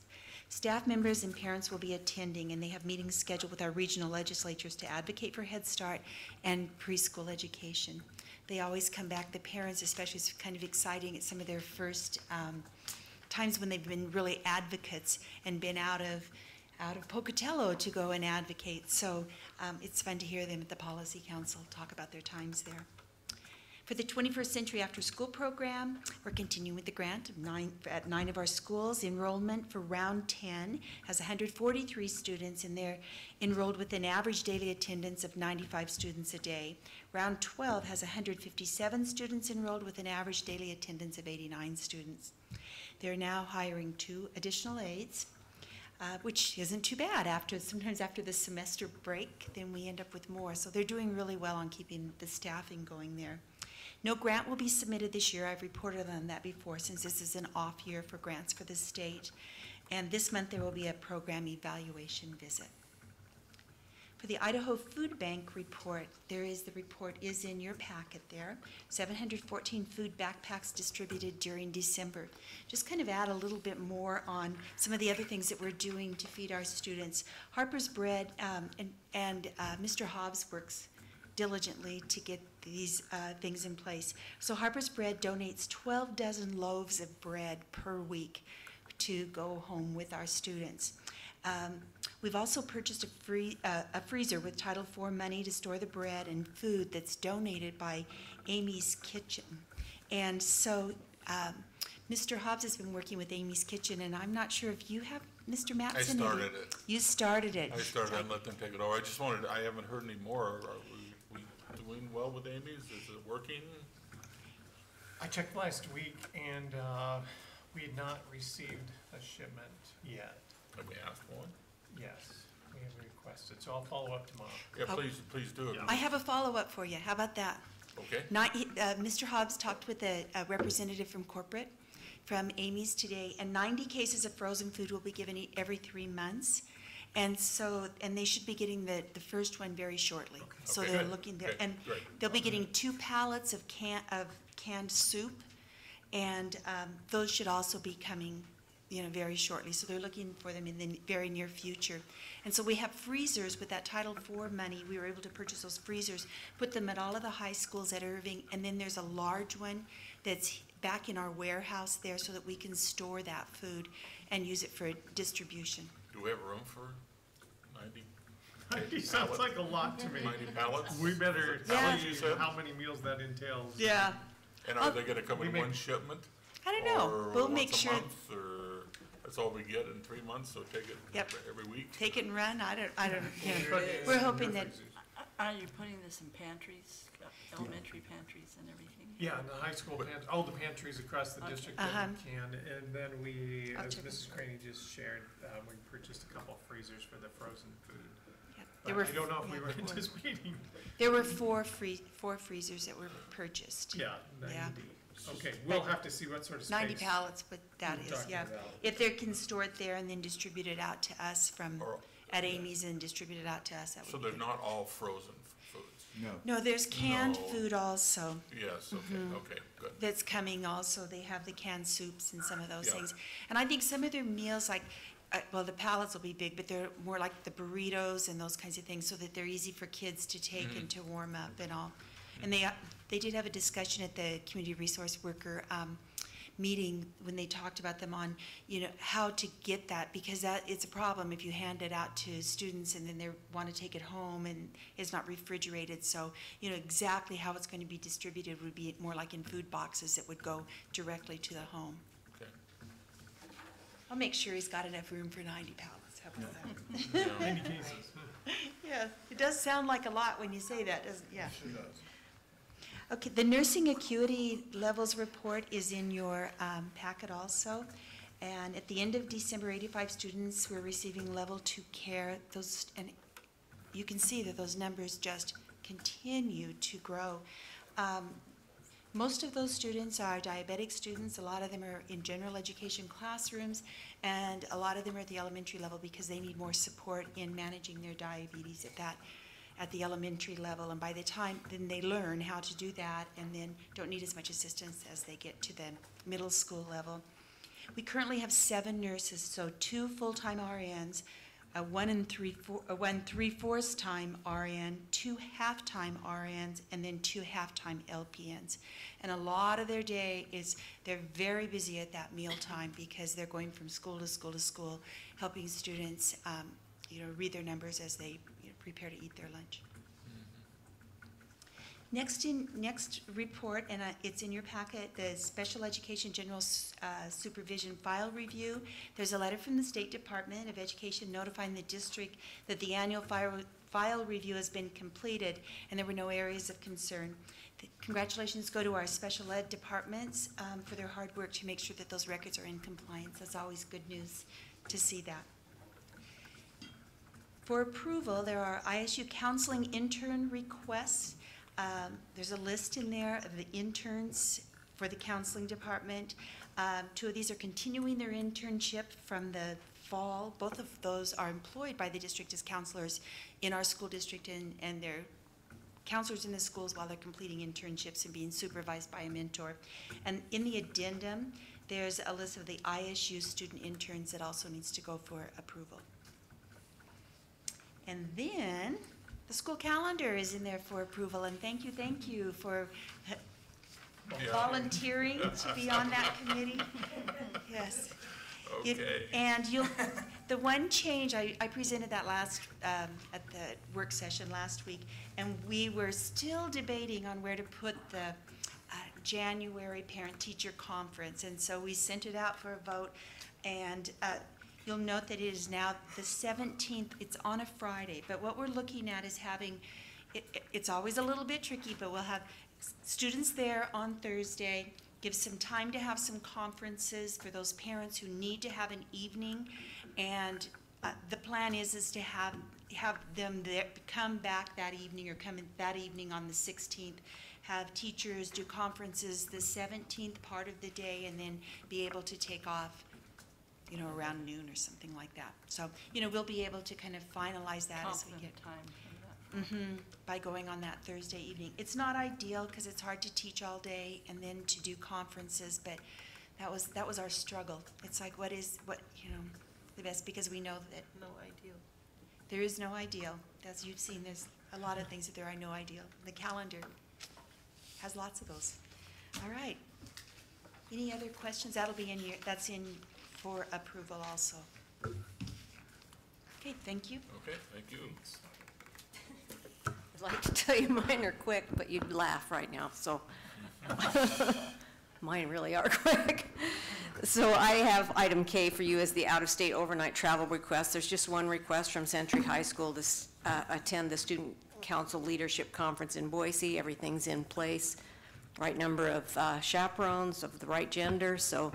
Speaker 13: Staff members and parents will be attending, and they have meetings scheduled with our regional legislatures to advocate for Head Start and preschool education. They always come back, the parents especially, it's kind of exciting. It's some of their first times when they've been really advocates and been out of Pocatello to go and advocate. So it's fun to hear them at the Policy Council talk about their times there. For the 21st Century After School program, we're continuing with the grant at 9 of our schools. Enrollment for round 10 has 143 students, and they're enrolled with an average daily attendance of 95 students a day. Round 12 has 157 students enrolled with an average daily attendance of 89 students. They're now hiring 2 additional aides, which isn't too bad. Sometimes after the semester break, then we end up with more. So they're doing really well on keeping the staffing going there. No grant will be submitted this year. I've reported on that before, since this is an off year for grants for the state. And this month there will be a program evaluation visit. For the Idaho Food Bank report, the report is in your packet there. 714 food backpacks distributed during December. Just kind of add a little bit more on some of the other things that we're doing to feed our students. Harper's Bread and Mr. Hobbs works diligently to get these things in place. So Harper's Bread donates 12 dozen loaves of bread per week to go home with our students. We've also purchased a freezer with Title IV money to store the bread and food that's donated by Amy's Kitchen. And so Mr. Hobbs has been working with Amy's Kitchen, and I'm not sure if you have, Mr. Mattson?
Speaker 7: I started it.
Speaker 13: You started it.
Speaker 7: I started and let them take it over. I haven't heard any more. Are we doing well with Amy's? Is it working?
Speaker 8: I checked last week, and We had not received a shipment yet.
Speaker 7: Have we asked for one?
Speaker 8: Yes, we have requested, so I'll follow up tomorrow.
Speaker 7: Yeah, please do it.
Speaker 13: I have a follow-up for you. How about that?
Speaker 7: Okay.
Speaker 13: Mr. Hobbs talked with a representative from corporate, from Amy's today, and 90 cases of frozen food will be given every 3 months. And so, and they should be getting the first one very shortly. So
Speaker 7: Okay,
Speaker 13: they're
Speaker 7: good.
Speaker 13: looking there,
Speaker 7: Okay,
Speaker 13: and
Speaker 7: great.
Speaker 13: they'll be getting 2 pallets of canned soup, and those should also be coming, very shortly. So they're looking for them in the very near future. And so we have freezers with that Title IV money. We were able to purchase those freezers, put them at all of the high schools at Irving, and then there's a large one that's back in our warehouse there so that we can store that food and use it for distribution.
Speaker 7: Do we have room for 90?
Speaker 8: 90 sounds like a lot to me.
Speaker 7: 90 pallets?
Speaker 8: We better
Speaker 7: Yeah.
Speaker 8: tell
Speaker 7: You
Speaker 8: you
Speaker 7: said?
Speaker 8: how many meals that entails.
Speaker 13: Yeah.
Speaker 7: And are they gonna come in one shipment?
Speaker 13: I don't know.
Speaker 7: Or
Speaker 13: We'll make
Speaker 7: once a
Speaker 13: sure.
Speaker 7: month, or that's all we get in 3 months, so take it
Speaker 13: Yep.
Speaker 7: every week?
Speaker 13: Take it and run. I don't. We're hoping that.
Speaker 1: Are you putting this in pantries, elementary pantries and everything?
Speaker 8: Yeah, in the high school pantries, all the pantries across the
Speaker 1: Okay.
Speaker 8: district
Speaker 13: Uh-huh.
Speaker 8: that we can. And then we,
Speaker 13: I'll
Speaker 8: as
Speaker 13: check
Speaker 8: Mrs. Craney just shared, we purchased a couple freezers for the frozen food.
Speaker 13: There
Speaker 8: But
Speaker 13: were
Speaker 8: I don't know if we were
Speaker 13: 4.
Speaker 8: anticipating.
Speaker 13: There were four freezers that were purchased.
Speaker 8: Yeah, 90.
Speaker 13: Yeah.
Speaker 8: Okay, we'll have to see what sort of space.
Speaker 13: 90 pallets, but that
Speaker 8: we're
Speaker 13: is,
Speaker 8: talking
Speaker 13: yeah.
Speaker 8: about.
Speaker 13: If they can store it there and then distribute it out to us at Amy's and distribute it out to us, that
Speaker 7: So
Speaker 13: would be
Speaker 7: they're
Speaker 13: good.
Speaker 7: not all frozen foods?
Speaker 13: No, there's canned
Speaker 7: No.
Speaker 13: food also.
Speaker 7: Yes, okay, okay, good.
Speaker 13: That's coming also. They have the canned soups and some of those
Speaker 7: Yeah.
Speaker 13: things. And I think some of their meals, like, the pallets will be big, but they're more like the burritos and those kinds of things, so that they're easy for kids to take and to warm up and all. And they did have a discussion at the community resource worker meeting when they talked about them on, how to get that, because that it's a problem if you hand it out to students and then they want to take it home and it's not refrigerated. So, exactly how it's going to be distributed would be more like in food boxes that would go directly to the home.
Speaker 7: Okay.
Speaker 13: I'll make sure he's got enough room for 90 pallets. How about that?
Speaker 8: 90 cases.
Speaker 13: Yeah, it does sound like a lot when you say that, doesn't it? Yeah.
Speaker 6: Sure does.
Speaker 13: Okay, the nursing acuity levels report is in your packet also. And at the end of December, 85 students were receiving level 2 care. And you can see that those numbers just continue to grow. Most of those students are diabetic students. A lot of them are in general education classrooms, and a lot of them are at the elementary level because they need more support in managing their diabetes at the elementary level. And by the time then they learn how to do that, and then don't need as much assistance as they get to the middle school level. We currently have 7 nurses, so 2 full-time RNs, a 1 3/4 time RN, 2 half-time RNs, and then 2 half-time LPNs. And a lot of their day is they're very busy at that meal time because they're going from school to school to school, helping students, read their numbers as they prepare to eat their lunch. Next report, and it's in your packet, the Special Education General Supervision File Review. There's a letter from the State Department of Education notifying the district that the annual file review has been completed and there were no areas of concern. Congratulations go to our special ed departments for their hard work to make sure that those records are in compliance. That's always good news to see that. For approval, there are ISU counseling intern requests. There's a list in there of the interns for the counseling department. 2 of these are continuing their internship from the fall. Both of those are employed by the district as counselors in our school district, and they're counselors in the schools while they're completing internships and being supervised by a mentor. And in the addendum, there's a list of the ISU student interns that also needs to go for approval. And then the school calendar is in there for approval, and thank you for volunteering to be on that committee. Yes.
Speaker 7: Okay.
Speaker 13: The one change, I presented that at the work session last week, and we were still debating on where to put the January parent-teacher conference, and so we sent it out for a vote, and you'll note that it is now the 17th. It's on a Friday, but what we're looking at is having, it's always a little bit tricky, but we'll have students there on Thursday, give some time to have some conferences for those parents who need to have an evening. And the plan is to have them there, come back that evening or come in that evening on the 16th, have teachers do conferences the 17th part of the day, and then be able to take off, you know, around noon or something like that. So, you know, we'll be able to kind of finalize that as we get
Speaker 1: time.
Speaker 13: by going on that Thursday evening. It's not ideal because it's hard to teach all day and then to do conferences, but that was our struggle. It's like, what you know, the best, because we know that
Speaker 5: No ideal.
Speaker 13: there is no ideal. As you've seen, there's a lot of things that there are no ideal. The calendar has lots of those. All right. Any other questions? That'll be in here. That's in for approval also. Okay, thank you.
Speaker 7: Okay, thank you.
Speaker 14: I'd like to tell you mine are quick, but you'd laugh right now, so. Mine really are quick. So I have item K for you as the out-of-state overnight travel request. There's just one request from Century High School to attend the Student Council Leadership Conference in Boise. Everything's in place. Right number of chaperones of the right gender, so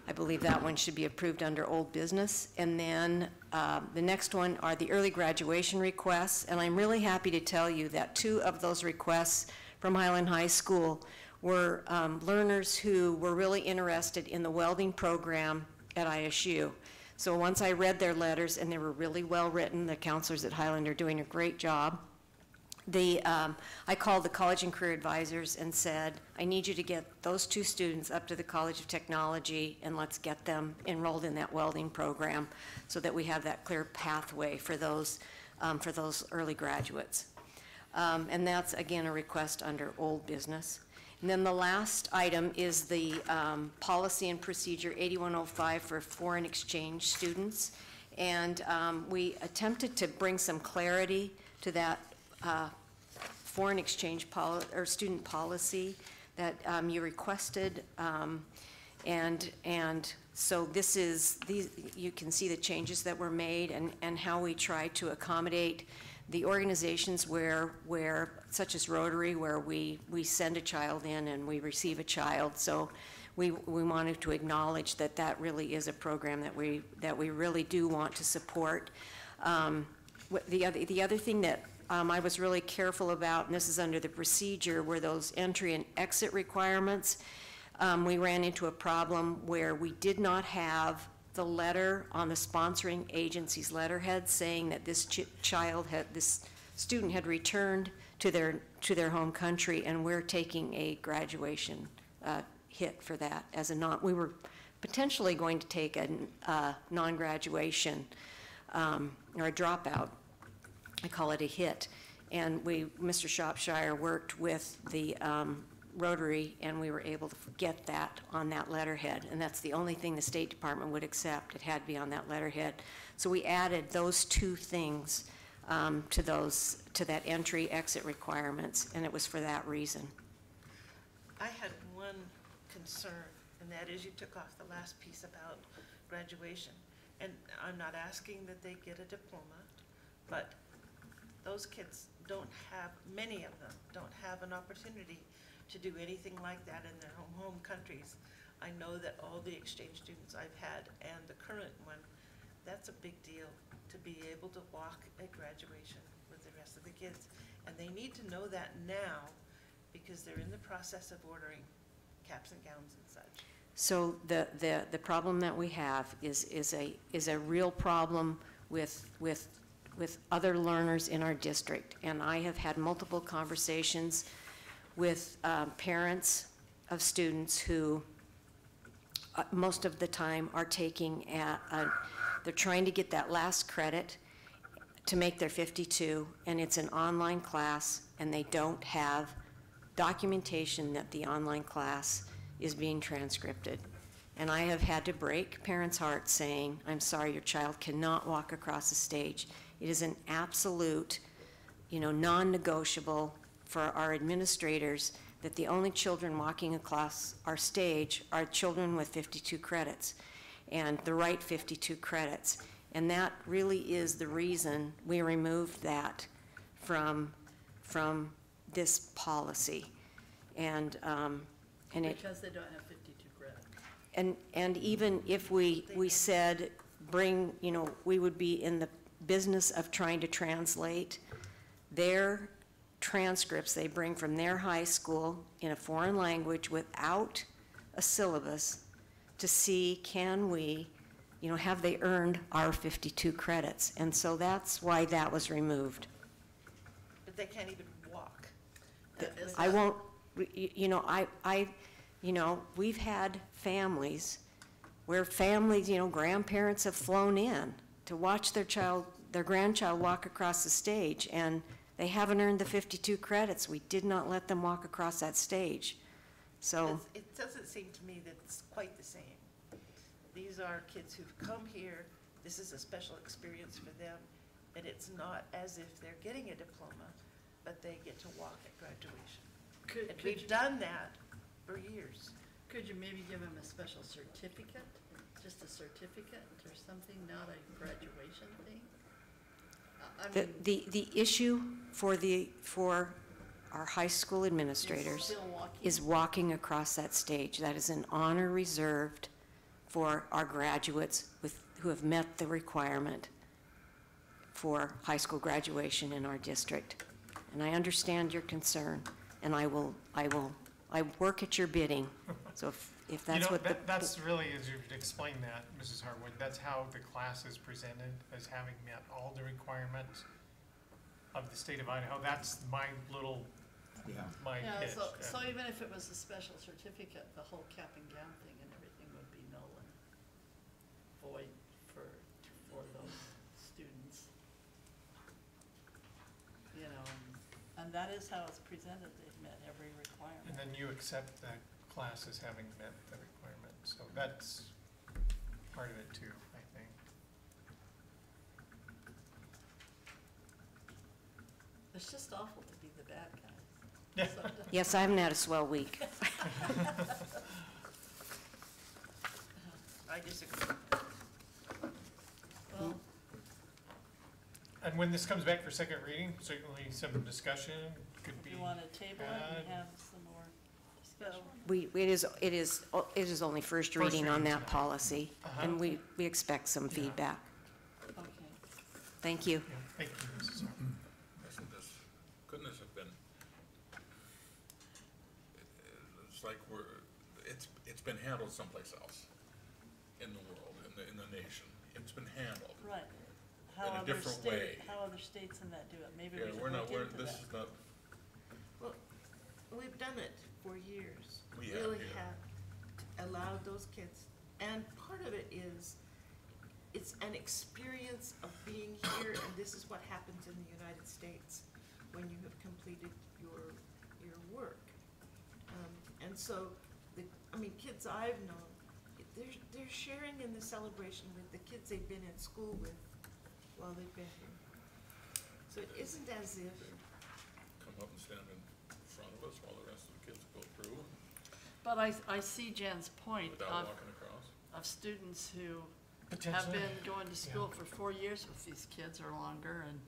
Speaker 14: I believe that one should be approved under old business. And then the next one are the early graduation requests, and I'm really happy to tell you that 2 of those requests from Highland High School were learners who were really interested in the welding program at ISU. So once I read their letters, and they were really well written, the counselors at Highland are doing a great job. I called the college and career advisors and said, I need you to get those 2 students up to the College of Technology, and let's get them enrolled in that welding program so that we have that clear pathway for those early graduates. And that's, again, a request under old business. And then the last item is the policy and procedure 8105 for foreign exchange students. And we attempted to bring some clarity to that foreign exchange student policy that you requested. And so you can see the changes that were made and how we try to accommodate the organizations where such as Rotary, where we send a child in and we receive a child. So we wanted to acknowledge that really is a program that we really do want to support. The other thing that I was really careful about, and this is under the procedure, were those entry and exit requirements. We ran into a problem where we did not have the letter on the sponsoring agency's letterhead saying that this student had returned to their home country, and we're taking a graduation hit for that as we were potentially going to take a non-graduation or a dropout. I call it a hit. And Mr. Shropshire worked with the Rotary, and we were able to get that on that letterhead. And that's the only thing the State Department would accept. It had to be on that letterhead. So we added those 2 things to that entry-exit requirements, and it was for that reason.
Speaker 5: I had one concern, and that is you took off the last piece about graduation. And I'm not asking that they get a diploma, but those kids many of them don't have an opportunity to do anything like that in their home countries. I know that all the exchange students I've had and the current one, that's a big deal to be able to walk at graduation with the rest of the kids. And they need to know that now because they're in the process of ordering caps and gowns and such.
Speaker 14: So the problem that we have is a real problem with other learners in our district. And I have had multiple conversations with parents of students who most of the time are taking they're trying to get that last credit to make their 52, and it's an online class, and they don't have documentation that the online class is being transcripted. And I have had to break parents' hearts saying, I'm sorry, your child cannot walk across the stage. It is an absolute, non-negotiable for our administrators that the only children walking across our stage are children with 52 credits, and the right 52 credits. And that really is the reason we removed that from this policy. And And it,
Speaker 1: Because they don't have 52 credits.
Speaker 14: and even if we said, bring, you know, we would be in the business of trying to translate their transcripts they bring from their high school in a foreign language without a syllabus to see, can we, you know, have they earned our 52 credits? And so that's why that was removed.
Speaker 5: But they can't even walk.
Speaker 14: I won't, you know, we've had families where families, you know, grandparents have flown in to watch their grandchild walk across the stage, and they haven't earned the 52 credits. We did not let them walk across that stage. So
Speaker 5: It doesn't seem to me that it's quite the same. These are kids who've come here, this is a special experience for them, and it's not as if they're getting a diploma, but they get to walk at graduation. And we've done that for years.
Speaker 1: Could you maybe give them a special certificate? Just a certificate or something, not a graduation thing? I mean,
Speaker 14: the issue for our high school administrators is walking across that stage. That is an honor reserved for our graduates who have met the requirement for high school graduation in our district. And I understand your concern, and I work at your bidding. So if that's,
Speaker 8: you know,
Speaker 14: what
Speaker 8: that's really, as you've explained that, Mrs. Harwood, that's how the class is presented, as having met all the requirements of the state of Idaho. That's my little, my pitch.
Speaker 1: So even if it was a special certificate, the whole cap and gown thing and everything would be null and void for those students. You know, and that is how it's presented. They've met every requirement.
Speaker 8: And then you accept that class as having met the requirement. So that's part of it too, I think.
Speaker 1: It's just awful to be the bad guy.
Speaker 8: Yeah.
Speaker 14: yes, I haven't had a swell week.
Speaker 5: I disagree.
Speaker 1: Well,
Speaker 8: And when this comes back for second reading, certainly some discussion could be
Speaker 1: you want to table it and have some more discussion?
Speaker 14: It is only first reading on that policy, and we expect some feedback.
Speaker 1: Okay.
Speaker 14: Thank you.
Speaker 8: Yeah, thank you, Mrs. Harwood.
Speaker 7: Couldn't this have been, it's like it's been handled someplace else in the world, in the nation. It's been handled.
Speaker 1: Right.
Speaker 7: In a different way.
Speaker 1: How other states in that do it? Maybe we
Speaker 7: Yeah,
Speaker 1: should look into
Speaker 7: this
Speaker 1: that.
Speaker 7: is not,
Speaker 5: Well, we've done it for years.
Speaker 7: We
Speaker 5: Really
Speaker 7: have,
Speaker 5: have allowed those kids, and part of it is, it's an experience of being here, and this is what happens in the United States when you have completed your work. And so, kids I've known, they're sharing in the celebration with the kids they've been in school with while they've been here. So it isn't as if,
Speaker 7: come up and stand in front of us while the rest of the kids go through
Speaker 1: But I see Jen's point
Speaker 7: without
Speaker 1: of
Speaker 7: walking across.
Speaker 1: students who have
Speaker 8: Potentially.
Speaker 1: been going to school for 4 years with these kids or longer, and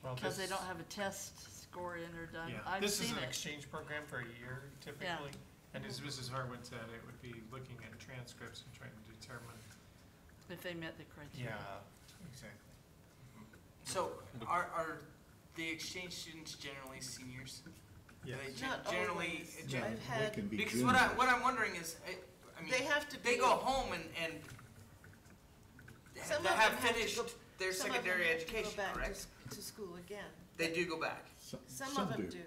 Speaker 8: Well,
Speaker 1: because they
Speaker 8: this-
Speaker 1: don't have a test score in or done.
Speaker 8: Yeah,
Speaker 1: I've
Speaker 8: this is
Speaker 1: seen
Speaker 8: an
Speaker 1: it.
Speaker 8: exchange program for a year typically. And as Mrs. Harwood said, it would be looking at transcripts and trying to determine,
Speaker 1: If they met the criteria.
Speaker 8: yeah, exactly.
Speaker 4: So are the exchange students generally seniors?
Speaker 8: Yes.
Speaker 4: Are they
Speaker 5: Not
Speaker 4: generally?
Speaker 5: always.
Speaker 6: Yeah,
Speaker 5: I've
Speaker 6: they
Speaker 5: had,
Speaker 6: can be
Speaker 4: Because
Speaker 6: juniors.
Speaker 4: what I'm wondering is,
Speaker 5: they have to
Speaker 4: they
Speaker 5: be-
Speaker 4: go home and
Speaker 5: some of
Speaker 4: they
Speaker 5: them
Speaker 4: have
Speaker 5: have to
Speaker 4: finished
Speaker 5: go-
Speaker 4: their
Speaker 5: some of them
Speaker 4: secondary
Speaker 5: have to go
Speaker 4: education,
Speaker 5: back
Speaker 4: correct?
Speaker 5: to school again.
Speaker 4: They do go back.
Speaker 5: Some of them do.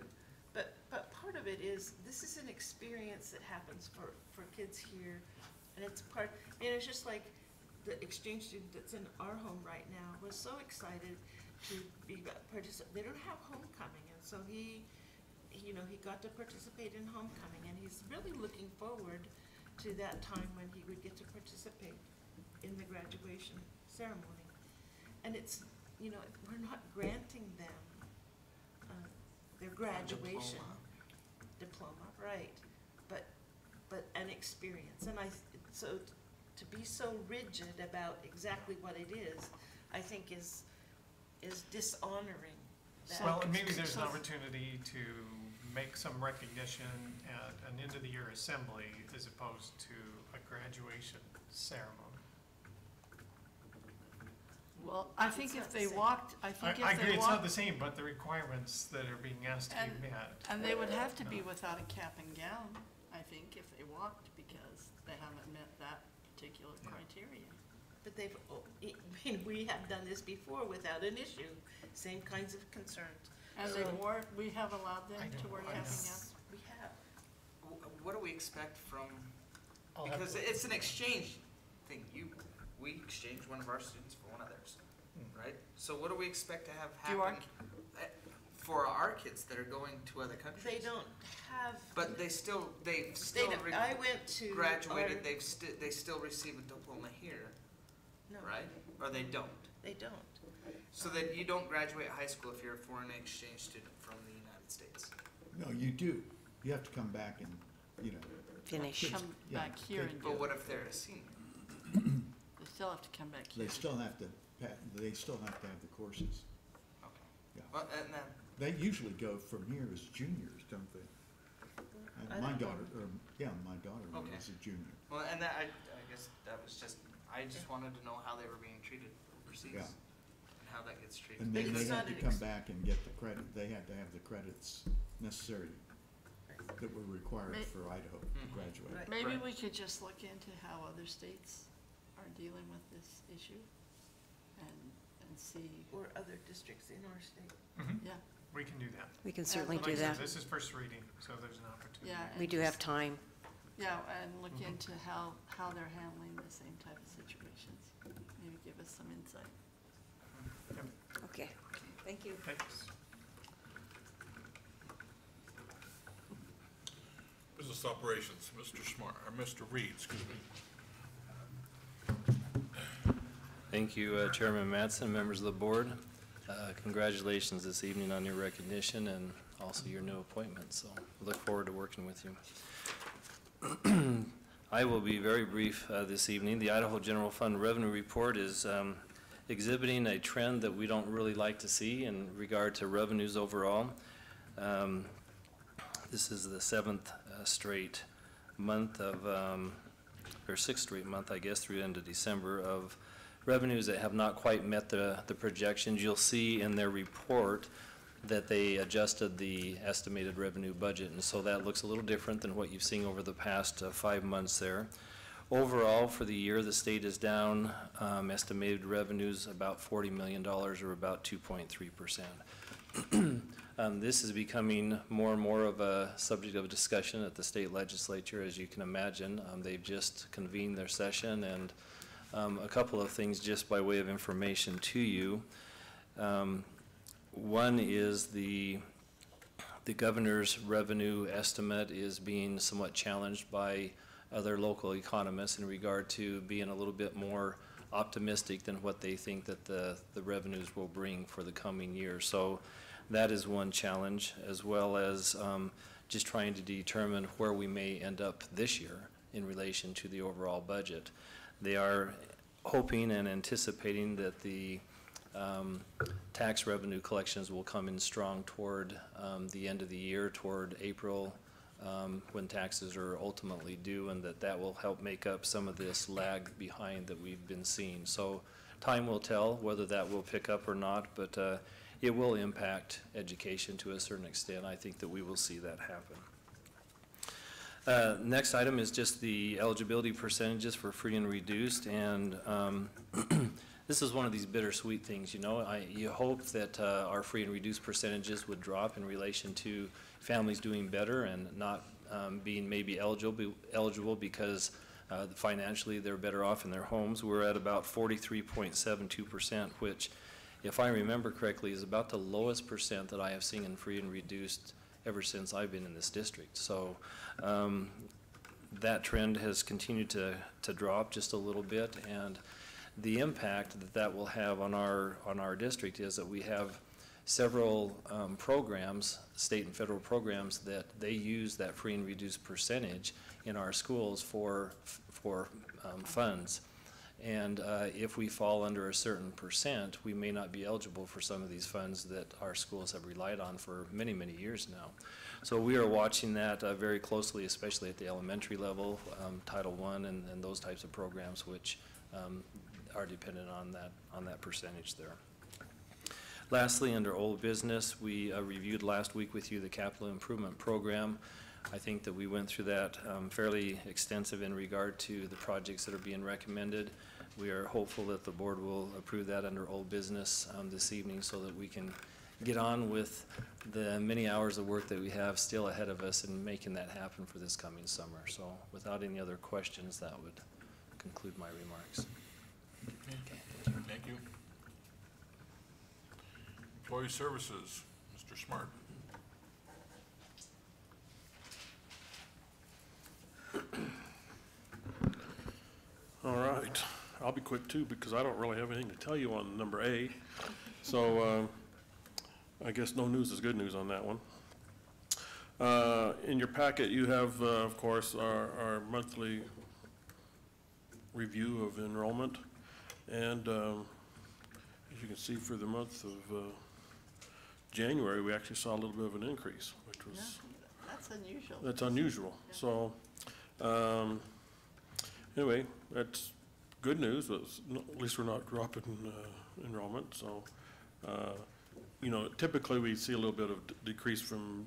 Speaker 5: But part of it is, this is an experience that happens for kids here, and it's part, it's just like the exchange student that's in our home right now was so excited to be they don't have homecoming, and so he got to participate in homecoming, and he's really looking forward to that time when he would get to participate in the graduation ceremony. And it's, we're not granting them their graduation diploma, right? But an experience, and so to be so rigid about exactly what it is, I think is dishonoring that.
Speaker 8: Well, and maybe there's an opportunity to make some recognition at an end-of-the-year assembly as opposed to a graduation ceremony.
Speaker 1: Well, I think if they walked, I think
Speaker 8: I
Speaker 1: if
Speaker 8: agree,
Speaker 1: they
Speaker 8: it's not the
Speaker 1: walked,
Speaker 8: same, but the requirements that are being asked to be met.
Speaker 1: and they would have to be without a cap and gown, I think, if they walked, because they haven't met that particular criteria.
Speaker 5: But we have done this before without an issue, same kinds of concerns.
Speaker 1: And they wore, we have allowed them to wear cap and gown.
Speaker 5: We have.
Speaker 4: What do we expect from,
Speaker 8: I'll have
Speaker 4: because
Speaker 8: to-
Speaker 4: it's an exchange thing. We exchange one of our students for one of theirs, right? So what do we expect to have
Speaker 1: Do our-
Speaker 4: happen for our kids that are going to other countries?
Speaker 5: They don't have.
Speaker 4: But they've still
Speaker 5: don't. I went to
Speaker 4: graduated,
Speaker 5: our-
Speaker 4: they still receive a diploma here,
Speaker 5: No.
Speaker 4: right? Or they don't?
Speaker 5: They don't.
Speaker 4: So that you don't graduate high school if you're a foreign exchange student from the United States?
Speaker 6: No, you do. You have to come back and, you know.
Speaker 14: Finish.
Speaker 1: Come
Speaker 6: Yeah,
Speaker 1: back here and do
Speaker 4: But
Speaker 1: it.
Speaker 4: what if they're a senior?
Speaker 1: They still have to come back here.
Speaker 6: They still have to, they still have to have the courses.
Speaker 4: Okay.
Speaker 6: Yeah.
Speaker 4: Well, and then,
Speaker 6: They usually go from here as juniors, don't they?
Speaker 5: I
Speaker 6: My
Speaker 5: don't know.
Speaker 6: daughter, my daughter
Speaker 4: Okay.
Speaker 6: was a junior.
Speaker 4: well, and that, I guess that was just, I just wanted to know how they were being treated overseas.
Speaker 6: Yeah.
Speaker 4: And how that gets treated.
Speaker 6: And then
Speaker 5: But
Speaker 6: they
Speaker 5: it's
Speaker 6: had
Speaker 5: not
Speaker 6: to
Speaker 5: an
Speaker 6: come back and get the credit, they had to have the credits necessary that were required
Speaker 1: May-
Speaker 6: for Idaho to
Speaker 4: Mhm.
Speaker 6: graduate.
Speaker 5: Right.
Speaker 1: Maybe we could just look into how other states are dealing with this issue and see,
Speaker 5: Or other districts in our state.
Speaker 1: yeah.
Speaker 8: We can do that.
Speaker 14: We can certainly
Speaker 8: Like
Speaker 14: do
Speaker 8: I said,
Speaker 14: that.
Speaker 8: this is first reading, so there's an opportunity.
Speaker 1: Yeah.
Speaker 14: We
Speaker 1: and
Speaker 14: do have
Speaker 1: just-
Speaker 14: time.
Speaker 1: Yeah, and look into how they're handling the same type of situations. Maybe give us some insight.
Speaker 14: Okay. Thank you.
Speaker 8: Thanks.
Speaker 7: Business operations, Mr. Smart, or Mr. Reed, excuse me.
Speaker 16: Thank you, Chairman Mattson, members of the board. Congratulations this evening on your recognition and also your new appointment, so I look forward to working with you. I will be very brief this evening. The Idaho General Fund Revenue Report is exhibiting a trend that we don't really like to see in regard to revenues overall. This is the seventh straight month of, or sixth straight month, I guess, through the end of December, of revenues that have not quite met the projections. You'll see in their report that they adjusted the estimated revenue budget, and so that looks a little different than what you've seen over the past 5 months there. Overall, for the year, the state is down estimated revenues about $40 million, or about 2.3%. This is becoming more and more of a subject of discussion at the state legislature, as you can imagine. They've just convened their session, and a couple of things just by way of information to you. One is the governor's revenue estimate is being somewhat challenged by other local economists in regard to being a little bit more optimistic than what they think that the revenues will bring for the coming year. So that is one challenge, as well as just trying to determine where we may end up this year in relation to the overall budget. They are hoping and anticipating that the tax revenue collections will come in strong toward the end of the year, toward April, when taxes are ultimately due, and that will help make up some of this lag behind that we've been seeing. So time will tell whether that will pick up or not, but it will impact education to a certain extent. I think that we will see that happen. Next item is just the eligibility percentages for free and reduced, and this is one of these bittersweet things, you know. You hope that our free and reduced percentages would drop in relation to families doing better and not being maybe eligible because financially they're better off in their homes. We're at about 43.72%, which, if I remember correctly, is about the lowest percent that I have seen in free and reduced ever since I've been in this district. So that trend has continued to drop just a little bit, and the impact that will have on our district is that we have several programs, state and federal programs, that they use that free and reduced percentage in our schools for funds. And if we fall under a certain percent, we may not be eligible for some of these funds that our schools have relied on for many, many years now. So we are watching that very closely, especially at the elementary level, Title I and those types of programs, which are dependent on that percentage there. Lastly, under old business, we reviewed last week with you the capital improvement program. I think that we went through that fairly extensive in regard to the projects that are being recommended. We are hopeful that the board will approve that under old business this evening so that we can get on with the many hours of work that we have still ahead of us in making that happen for this coming summer. So without any other questions, that would conclude my remarks.
Speaker 7: Okay, thank you. Employee Services, Mr. Smart.
Speaker 17: All right, I'll be quick too because I don't really have anything to tell you on number A. So I guess no news is good news on that one. In your packet you have, of course, our monthly review of enrollment. And as you can see, for the month of January, we actually saw a little bit of an increase, which was...
Speaker 1: Yeah, that's unusual.
Speaker 17: That's unusual. Yeah. So anyway, that's good news. At least we're not dropping enrollment. So, you know, typically we see a little bit of decrease from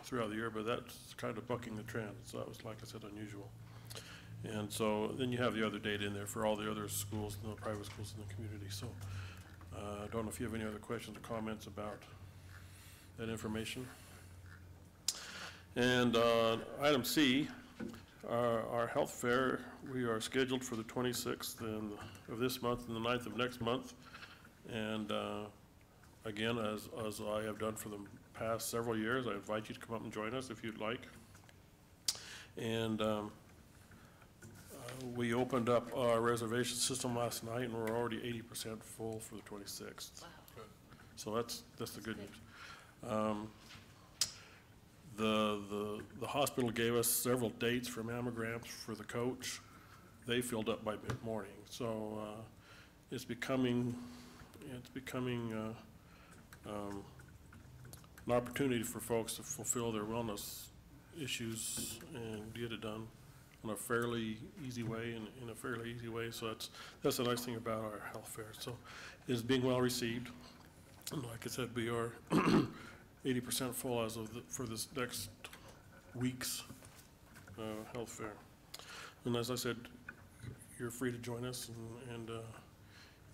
Speaker 17: throughout the year, but that's kind of bucking the trend. So that was, like I said, unusual. And so then you have the other data in there for all the other schools, the private schools in the community. So I don't know if you have any other questions or comments about that information. And item C, our health fair, we are scheduled for the 26th of this month and the 9th of next month. And again, as I have done for the past several years, I invite you to come up and join us if you'd like. And we opened up our reservation system last night, and we're already 80% full for the 26th. Wow. Good. So that's the good news. The hospital gave us several dates for mammograms for the coach. They filled up by mid-morning, so it's becoming an opportunity for folks to fulfill their wellness issues and get it done in a fairly easy way, in a fairly easy way. So that's the nice thing about our health fair. So it's being well received. And like I said, we are 80% full as of for this next week's health fair. And as I said, you're free to join us, and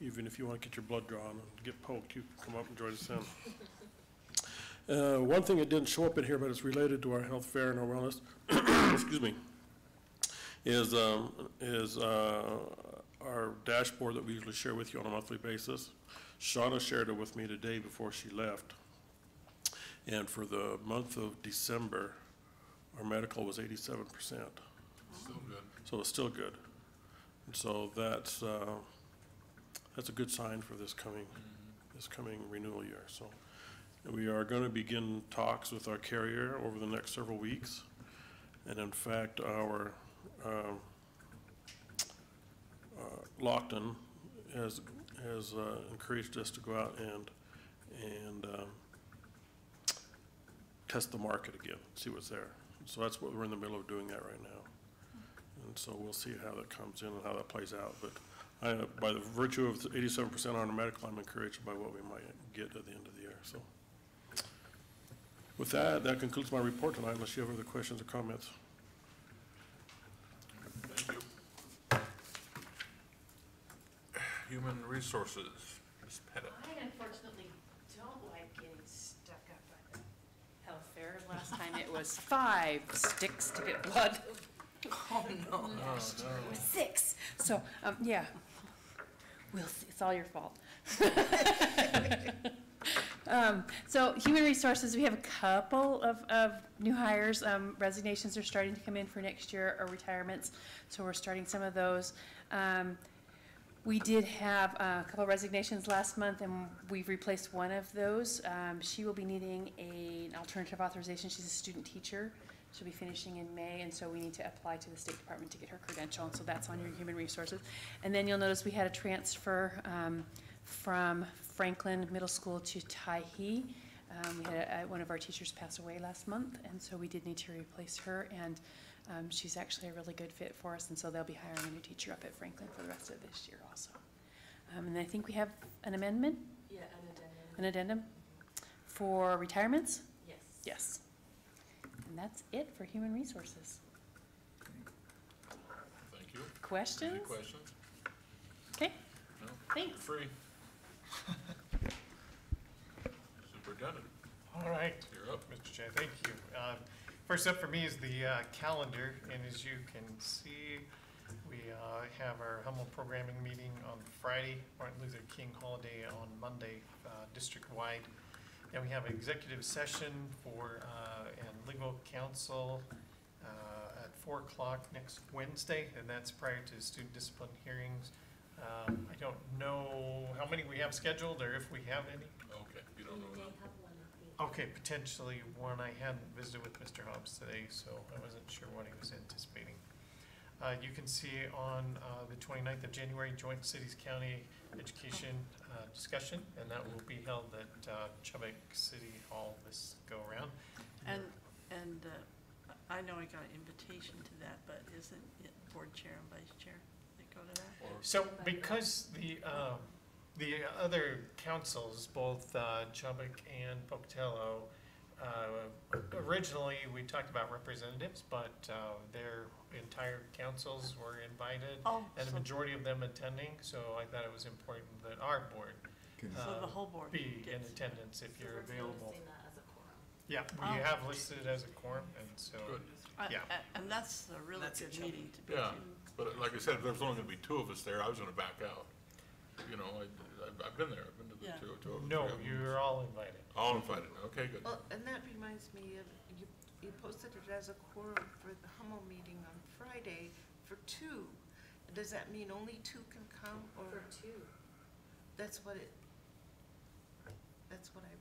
Speaker 17: even if you want to get your blood drawn and get poked, you can come up and join us then. One thing that didn't show up in here, but it's related to our health fair and our wellness, excuse me, is our dashboard that we usually share with you on a monthly basis. Shauna shared it with me today before she left. And for the month of December, our medical was 87%.
Speaker 7: Still good.
Speaker 17: So it's still good. And so that's a good sign for this coming renewal year. So we are going to begin talks with our carrier over the next several weeks. And in fact, our Lockton has encouraged us to go out and test the market again, see what's there. So that's what we're in the middle of doing that right now. And so we'll see how that comes in and how that plays out. But by the virtue of 87% on our medical, I'm encouraged by what we might get at the end of the year. So with that, that concludes my report tonight, unless you have other questions or comments.
Speaker 7: Thank you. Human Resources, Ms. Pettit.
Speaker 10: I unfortunately don't like getting stuck up at the health fair. Last time it was 5 sticks to get blood. Oh, no. Last year it was 6. So, yeah, we'll see. It's all your fault. So Human Resources, we have a couple of new hires. Resignations are starting to come in for next year, or retirements. So we're starting some of those. We did have a couple of resignations last month, and we've replaced one of those. She will be needing an alternative authorization. She's a student teacher. She'll be finishing in May, and so we need to apply to the State Department to get her credential, and so that's on your human resources. And then you'll notice we had a transfer from Franklin Middle School to Tyhee. We had one of our teachers pass away last month, and so we did need to replace her, and she's actually a really good fit for us, and so they'll be hiring a new teacher up at Franklin for the rest of this year also. And I think we have an amendment?
Speaker 21: Yeah, an addendum.
Speaker 10: An addendum for retirements?
Speaker 21: Yes.
Speaker 10: Yes. And that's it for human resources.
Speaker 7: Thank you.
Speaker 10: Questions?
Speaker 7: Any questions?
Speaker 10: Okay.
Speaker 7: No?
Speaker 10: Thanks.
Speaker 7: Free. Superintendent.
Speaker 8: All right.
Speaker 7: You're up.
Speaker 8: Mr. Chair, thank you. First up for me is the calendar, and as you can see, we have our Hummel programming meeting on Friday, Martin Luther King holiday on Monday, district-wide. Then we have an executive session for and legal counsel at 4 o'clock next Wednesday, and that's prior to student discipline hearings. I don't know how many we have scheduled or if we have any.
Speaker 7: Okay, you don't know that.
Speaker 8: Okay, potentially one. I hadn't visited with Mr. Hobbs today, so I wasn't sure what he was anticipating. You can see on the 29th of January, Joint Cities County Education discussion, and that will be held at Chubbuck City Hall this go around.
Speaker 1: And I know I got an invitation to that, but isn't it board chair and vice chair that go to that?
Speaker 8: So because the other councils, both Chubbuck and Pocatello, originally we talked about representatives, but their entire councils were invited, and the majority of them attending, so I thought it was important that our board
Speaker 1: So the whole board
Speaker 8: be in
Speaker 1: gets-
Speaker 8: attendance if you're available.
Speaker 21: That as a quorum.
Speaker 8: Yeah, we have listed it as a quorum, and so, yeah.
Speaker 1: And that's a really
Speaker 4: That's a
Speaker 1: good
Speaker 4: challenge.
Speaker 1: meeting to be
Speaker 7: Yeah,
Speaker 1: to.
Speaker 7: but like I said, if there's only gonna be 2 of us there, I was gonna back out. You know, I've been there, I've been to the
Speaker 1: Yeah.
Speaker 7: two of them.
Speaker 8: No, you're all invited.
Speaker 7: All invited, okay, good.
Speaker 5: Well, and that reminds me of, you posted it as a quorum for the Hummel meeting on Friday for 2. Does that mean only 2 can come, or?
Speaker 21: For 2.
Speaker 5: That's what I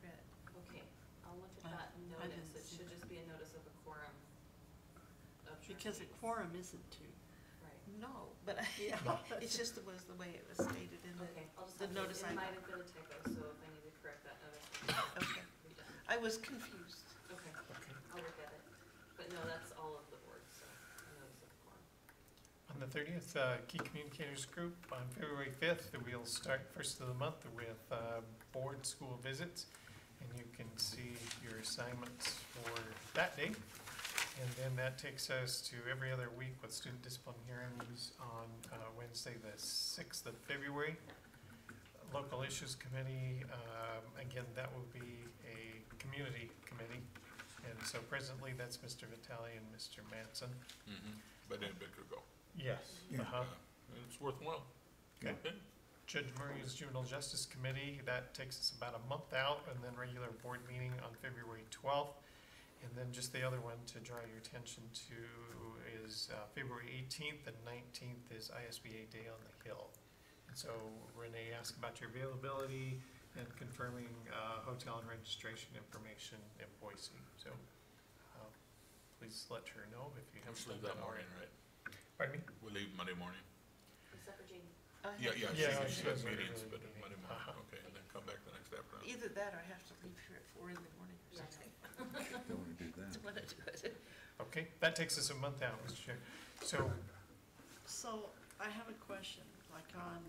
Speaker 5: read.
Speaker 21: Okay, I'll look at
Speaker 1: I-
Speaker 21: that
Speaker 1: I
Speaker 21: notice.
Speaker 1: didn't
Speaker 21: It
Speaker 1: see
Speaker 21: should
Speaker 1: that.
Speaker 21: just be a notice of a quorum of
Speaker 1: Because a
Speaker 21: trustees.
Speaker 1: quorum isn't 2.
Speaker 21: Right.
Speaker 5: No, but
Speaker 1: Yeah.
Speaker 5: it's just was the way it was stated in
Speaker 21: Okay, I'll just
Speaker 5: the
Speaker 21: have to,
Speaker 5: notice I
Speaker 21: it might
Speaker 5: got.
Speaker 21: have been a typo, so if I need to correct that notice,
Speaker 5: Okay.
Speaker 21: we'll be done.
Speaker 5: I was confused.
Speaker 21: Okay, I'll look at it. But no, that's all of the boards, so a notice of a quorum.
Speaker 8: On the 30th, Key Communicators Group, on February 5th, we'll start first of the month with board school visits, and you can see your assignments for that day. And then that takes us to every other week with student discipline hearings on Wednesday, the 6th of February. Local Issues Committee, again, that will be a community committee. And so presently, that's Mr. Vitale and Mr. Manson.
Speaker 7: But then Vic could go.
Speaker 8: Yes.
Speaker 6: Yeah.
Speaker 7: And it's worthwhile.
Speaker 8: Okay. Judge Murray's Juvenile Justice Committee, that takes us about a month out, and then regular board meeting on February 12th. And then just the other one to draw your attention to is February 18th and 19th is ISBA Day on the Hill. And so Renee asked about your availability and confirming hotel and registration information in Boise. So please let her know if you have
Speaker 7: Let's leave
Speaker 8: something
Speaker 7: that morning, right?
Speaker 8: Pardon me?
Speaker 7: We'll leave Monday morning.
Speaker 21: Except for Jean.
Speaker 7: Yeah,
Speaker 8: Yeah,
Speaker 7: she
Speaker 8: she
Speaker 7: has
Speaker 8: has a
Speaker 7: meetings,
Speaker 8: early
Speaker 7: but
Speaker 8: meeting.
Speaker 7: Monday morning, okay, and then come back the next afternoon.
Speaker 5: Either that or I have to leave here at 4 in the morning or
Speaker 21: Yeah.
Speaker 5: something.
Speaker 6: Don't wanna do that.
Speaker 5: Don't wanna do it.
Speaker 8: Okay, that takes us a month out, Mr. Chair. So,
Speaker 1: So I have a question, like on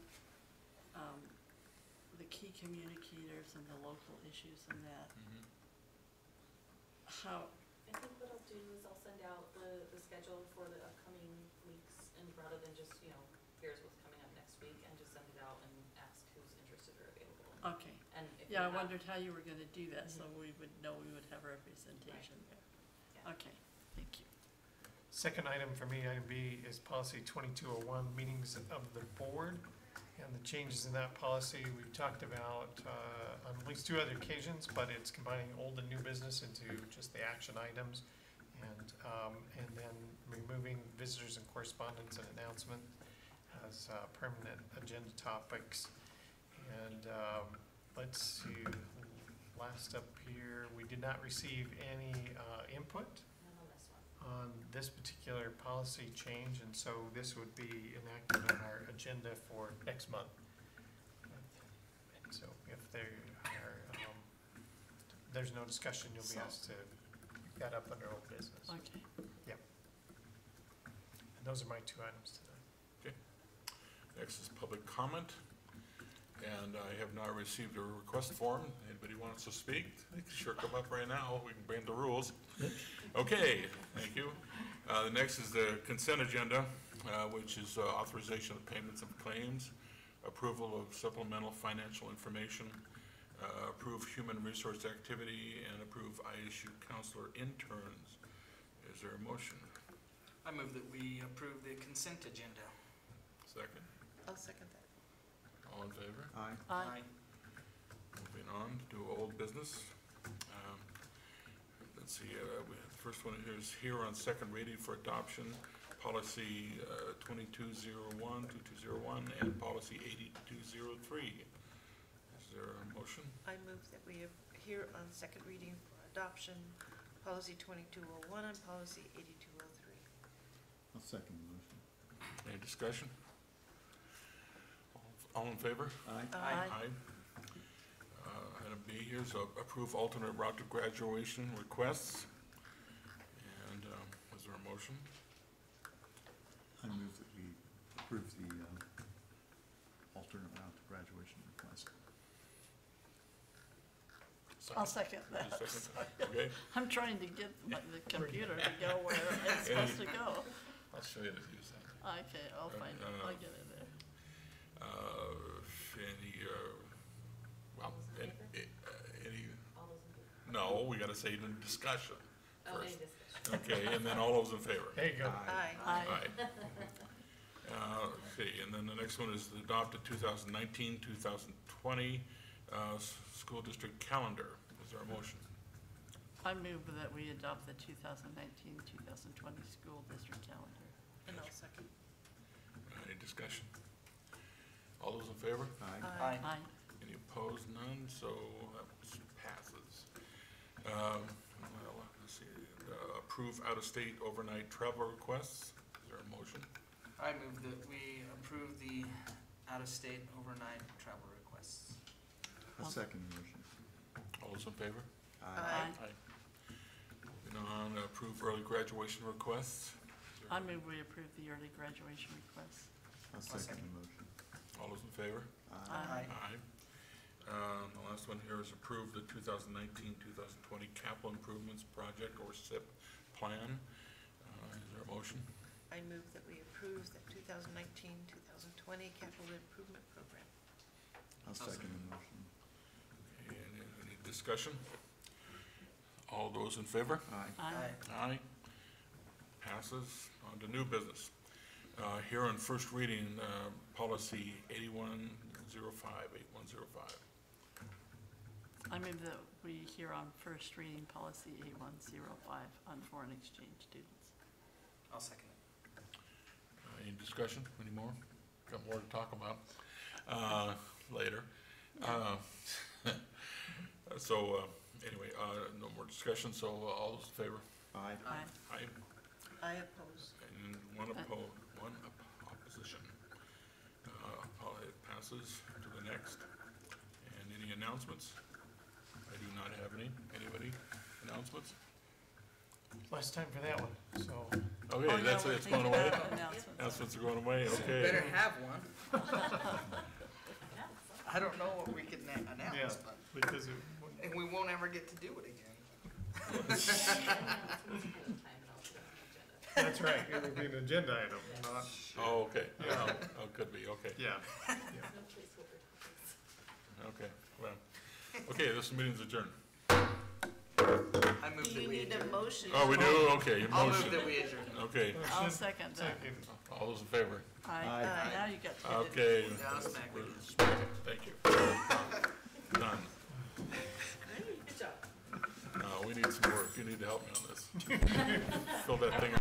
Speaker 1: the key communicators and the local issues and that. How,
Speaker 22: I think what I'll do is I'll send out the schedule for the upcoming weeks, and rather than just, here's what's coming up next week, and just send it out and ask who's interested or available.
Speaker 1: okay.
Speaker 22: And if
Speaker 1: Yeah, I
Speaker 22: we have-
Speaker 1: wondered how you were gonna do that, so we would know we would have representation there.
Speaker 22: Yeah.
Speaker 1: Okay, thank you.
Speaker 8: second item for me, item B, is policy 2201, meetings of the board. And the changes in that policy, we've talked about on at least 2 other occasions, but it's combining old and new business into just the action items. And then removing visitors and correspondence and announcement as permanent agenda topics. And let's see, last up here, we did not receive any input
Speaker 22: Not on this one.
Speaker 8: on this particular policy change, and so this would be enacted on our agenda for next month. And so if there are, there's no discussion, you'll be asked to pick that up under old business.
Speaker 1: Okay.
Speaker 8: Yep. And those are my 2 items tonight.
Speaker 7: Okay. Next is public comment. And I have not received a request form. Anybody wants to speak? They can sure come up right now. We can bring the rules. Okay, thank you. The next is the consent agenda, which is authorization of payments of claims, approval of supplemental financial information, approve human resource activity, and approve ISU counselor interns. Is there a motion?
Speaker 4: I move that we approve the consent agenda.
Speaker 7: Second.
Speaker 5: I'll second that.
Speaker 7: All in favor?
Speaker 6: Aye.
Speaker 1: Aye.
Speaker 7: Moving on to old business. Let's see, the first one here is here on second reading for adoption, policy 2201, 2201, and policy 8203. Is there a motion?
Speaker 5: I move that we have here on second reading for adoption, policy 2201 and policy 8203.
Speaker 6: I'll second the motion.
Speaker 7: Any discussion? All in favor?
Speaker 6: Aye.
Speaker 1: Aye.
Speaker 7: Item B here is approve alternate route to graduation requests. And is there a motion?
Speaker 6: I move that we approve the alternate route to graduation request.
Speaker 1: I'll second that.
Speaker 7: Second. Okay.
Speaker 1: I'm trying to get the computer to go where it's supposed to go.
Speaker 7: I'll show you how to use that.
Speaker 1: Okay, I'll find it, I'll get it there.
Speaker 7: No, we gotta say in discussion first. Okay, and then all those in favor?
Speaker 8: There you go.
Speaker 5: Aye.
Speaker 7: Aye. Okay, and then the next one is the adopted 2019-2020 school district calendar. Is there a motion?
Speaker 1: I move that we adopt the 2019-2020 school district calendar.
Speaker 5: And I'll second.
Speaker 7: Any discussion? All those in favor?
Speaker 6: Aye.
Speaker 1: Aye.
Speaker 7: Any opposed? None, so that passes. Well, let's see, approve out-of-state overnight travel requests. Is there a motion?
Speaker 4: I move that we approve the out-of-state overnight travel requests.
Speaker 6: I'll second the motion.
Speaker 7: All those in favor?
Speaker 5: Aye.
Speaker 7: Moving on, approve early graduation requests.
Speaker 1: I move we approve the early graduation requests.
Speaker 6: I'll second the motion.
Speaker 7: All those in favor?
Speaker 1: Aye.
Speaker 7: Aye. The last one here is approve the 2019-2020 capital improvements project or SIP plan. Is there a motion?
Speaker 5: I move that we approve the 2019-2020 capital improvement program.
Speaker 6: I'll second the motion.
Speaker 7: Okay, any discussion? All those in favor?
Speaker 6: Aye.
Speaker 1: Aye.
Speaker 7: Aye. Passes. On to new business. Here on first reading, policy 8105, 8105.
Speaker 1: I move that we hear on first reading policy 8105 on foreign exchange students.
Speaker 4: I'll second it.
Speaker 7: Any discussion? Any more? Got more to talk about later. Anyway, no more discussion. So all those in favor?
Speaker 6: Aye.
Speaker 1: Aye.
Speaker 7: Aye.
Speaker 5: I oppose.
Speaker 7: And one opposition. It passes to the next. And any announcements? I do not have any. Anybody? Announcements?
Speaker 8: Less time for that one, so.
Speaker 7: Okay,
Speaker 1: Oh,
Speaker 7: that's
Speaker 1: yeah,
Speaker 7: it.
Speaker 1: we're
Speaker 7: It's going
Speaker 1: thinking
Speaker 7: away?
Speaker 1: about announcements.
Speaker 7: Announcements are going away,
Speaker 4: So
Speaker 7: okay.
Speaker 4: better have one. I don't know what we can announce,
Speaker 8: Yeah,
Speaker 4: but,
Speaker 8: because
Speaker 4: and we won't ever get to do it again.
Speaker 8: that's right, it would be an agenda item, not,
Speaker 7: Oh, okay.
Speaker 8: Yeah.
Speaker 7: Oh, could be, okay.
Speaker 8: yeah.
Speaker 7: Okay, well, okay, this meeting's adjourned.
Speaker 4: I move
Speaker 5: Do
Speaker 4: that
Speaker 5: you
Speaker 4: we
Speaker 5: need a
Speaker 4: adjourn.
Speaker 5: motion?
Speaker 7: Oh, we do? Okay, your
Speaker 4: I'll
Speaker 7: motion.
Speaker 4: move that we adjourn.
Speaker 7: Okay,
Speaker 1: I'll second that.
Speaker 8: Second.
Speaker 7: all those in favor?
Speaker 1: Aye.
Speaker 6: Aye.
Speaker 1: Now you got to.
Speaker 7: Okay.
Speaker 4: Yeah, I'll smack it.
Speaker 7: Thank you. Done.
Speaker 5: Good job.
Speaker 7: No, we need some work. You need to help me on this. Fill that thing in.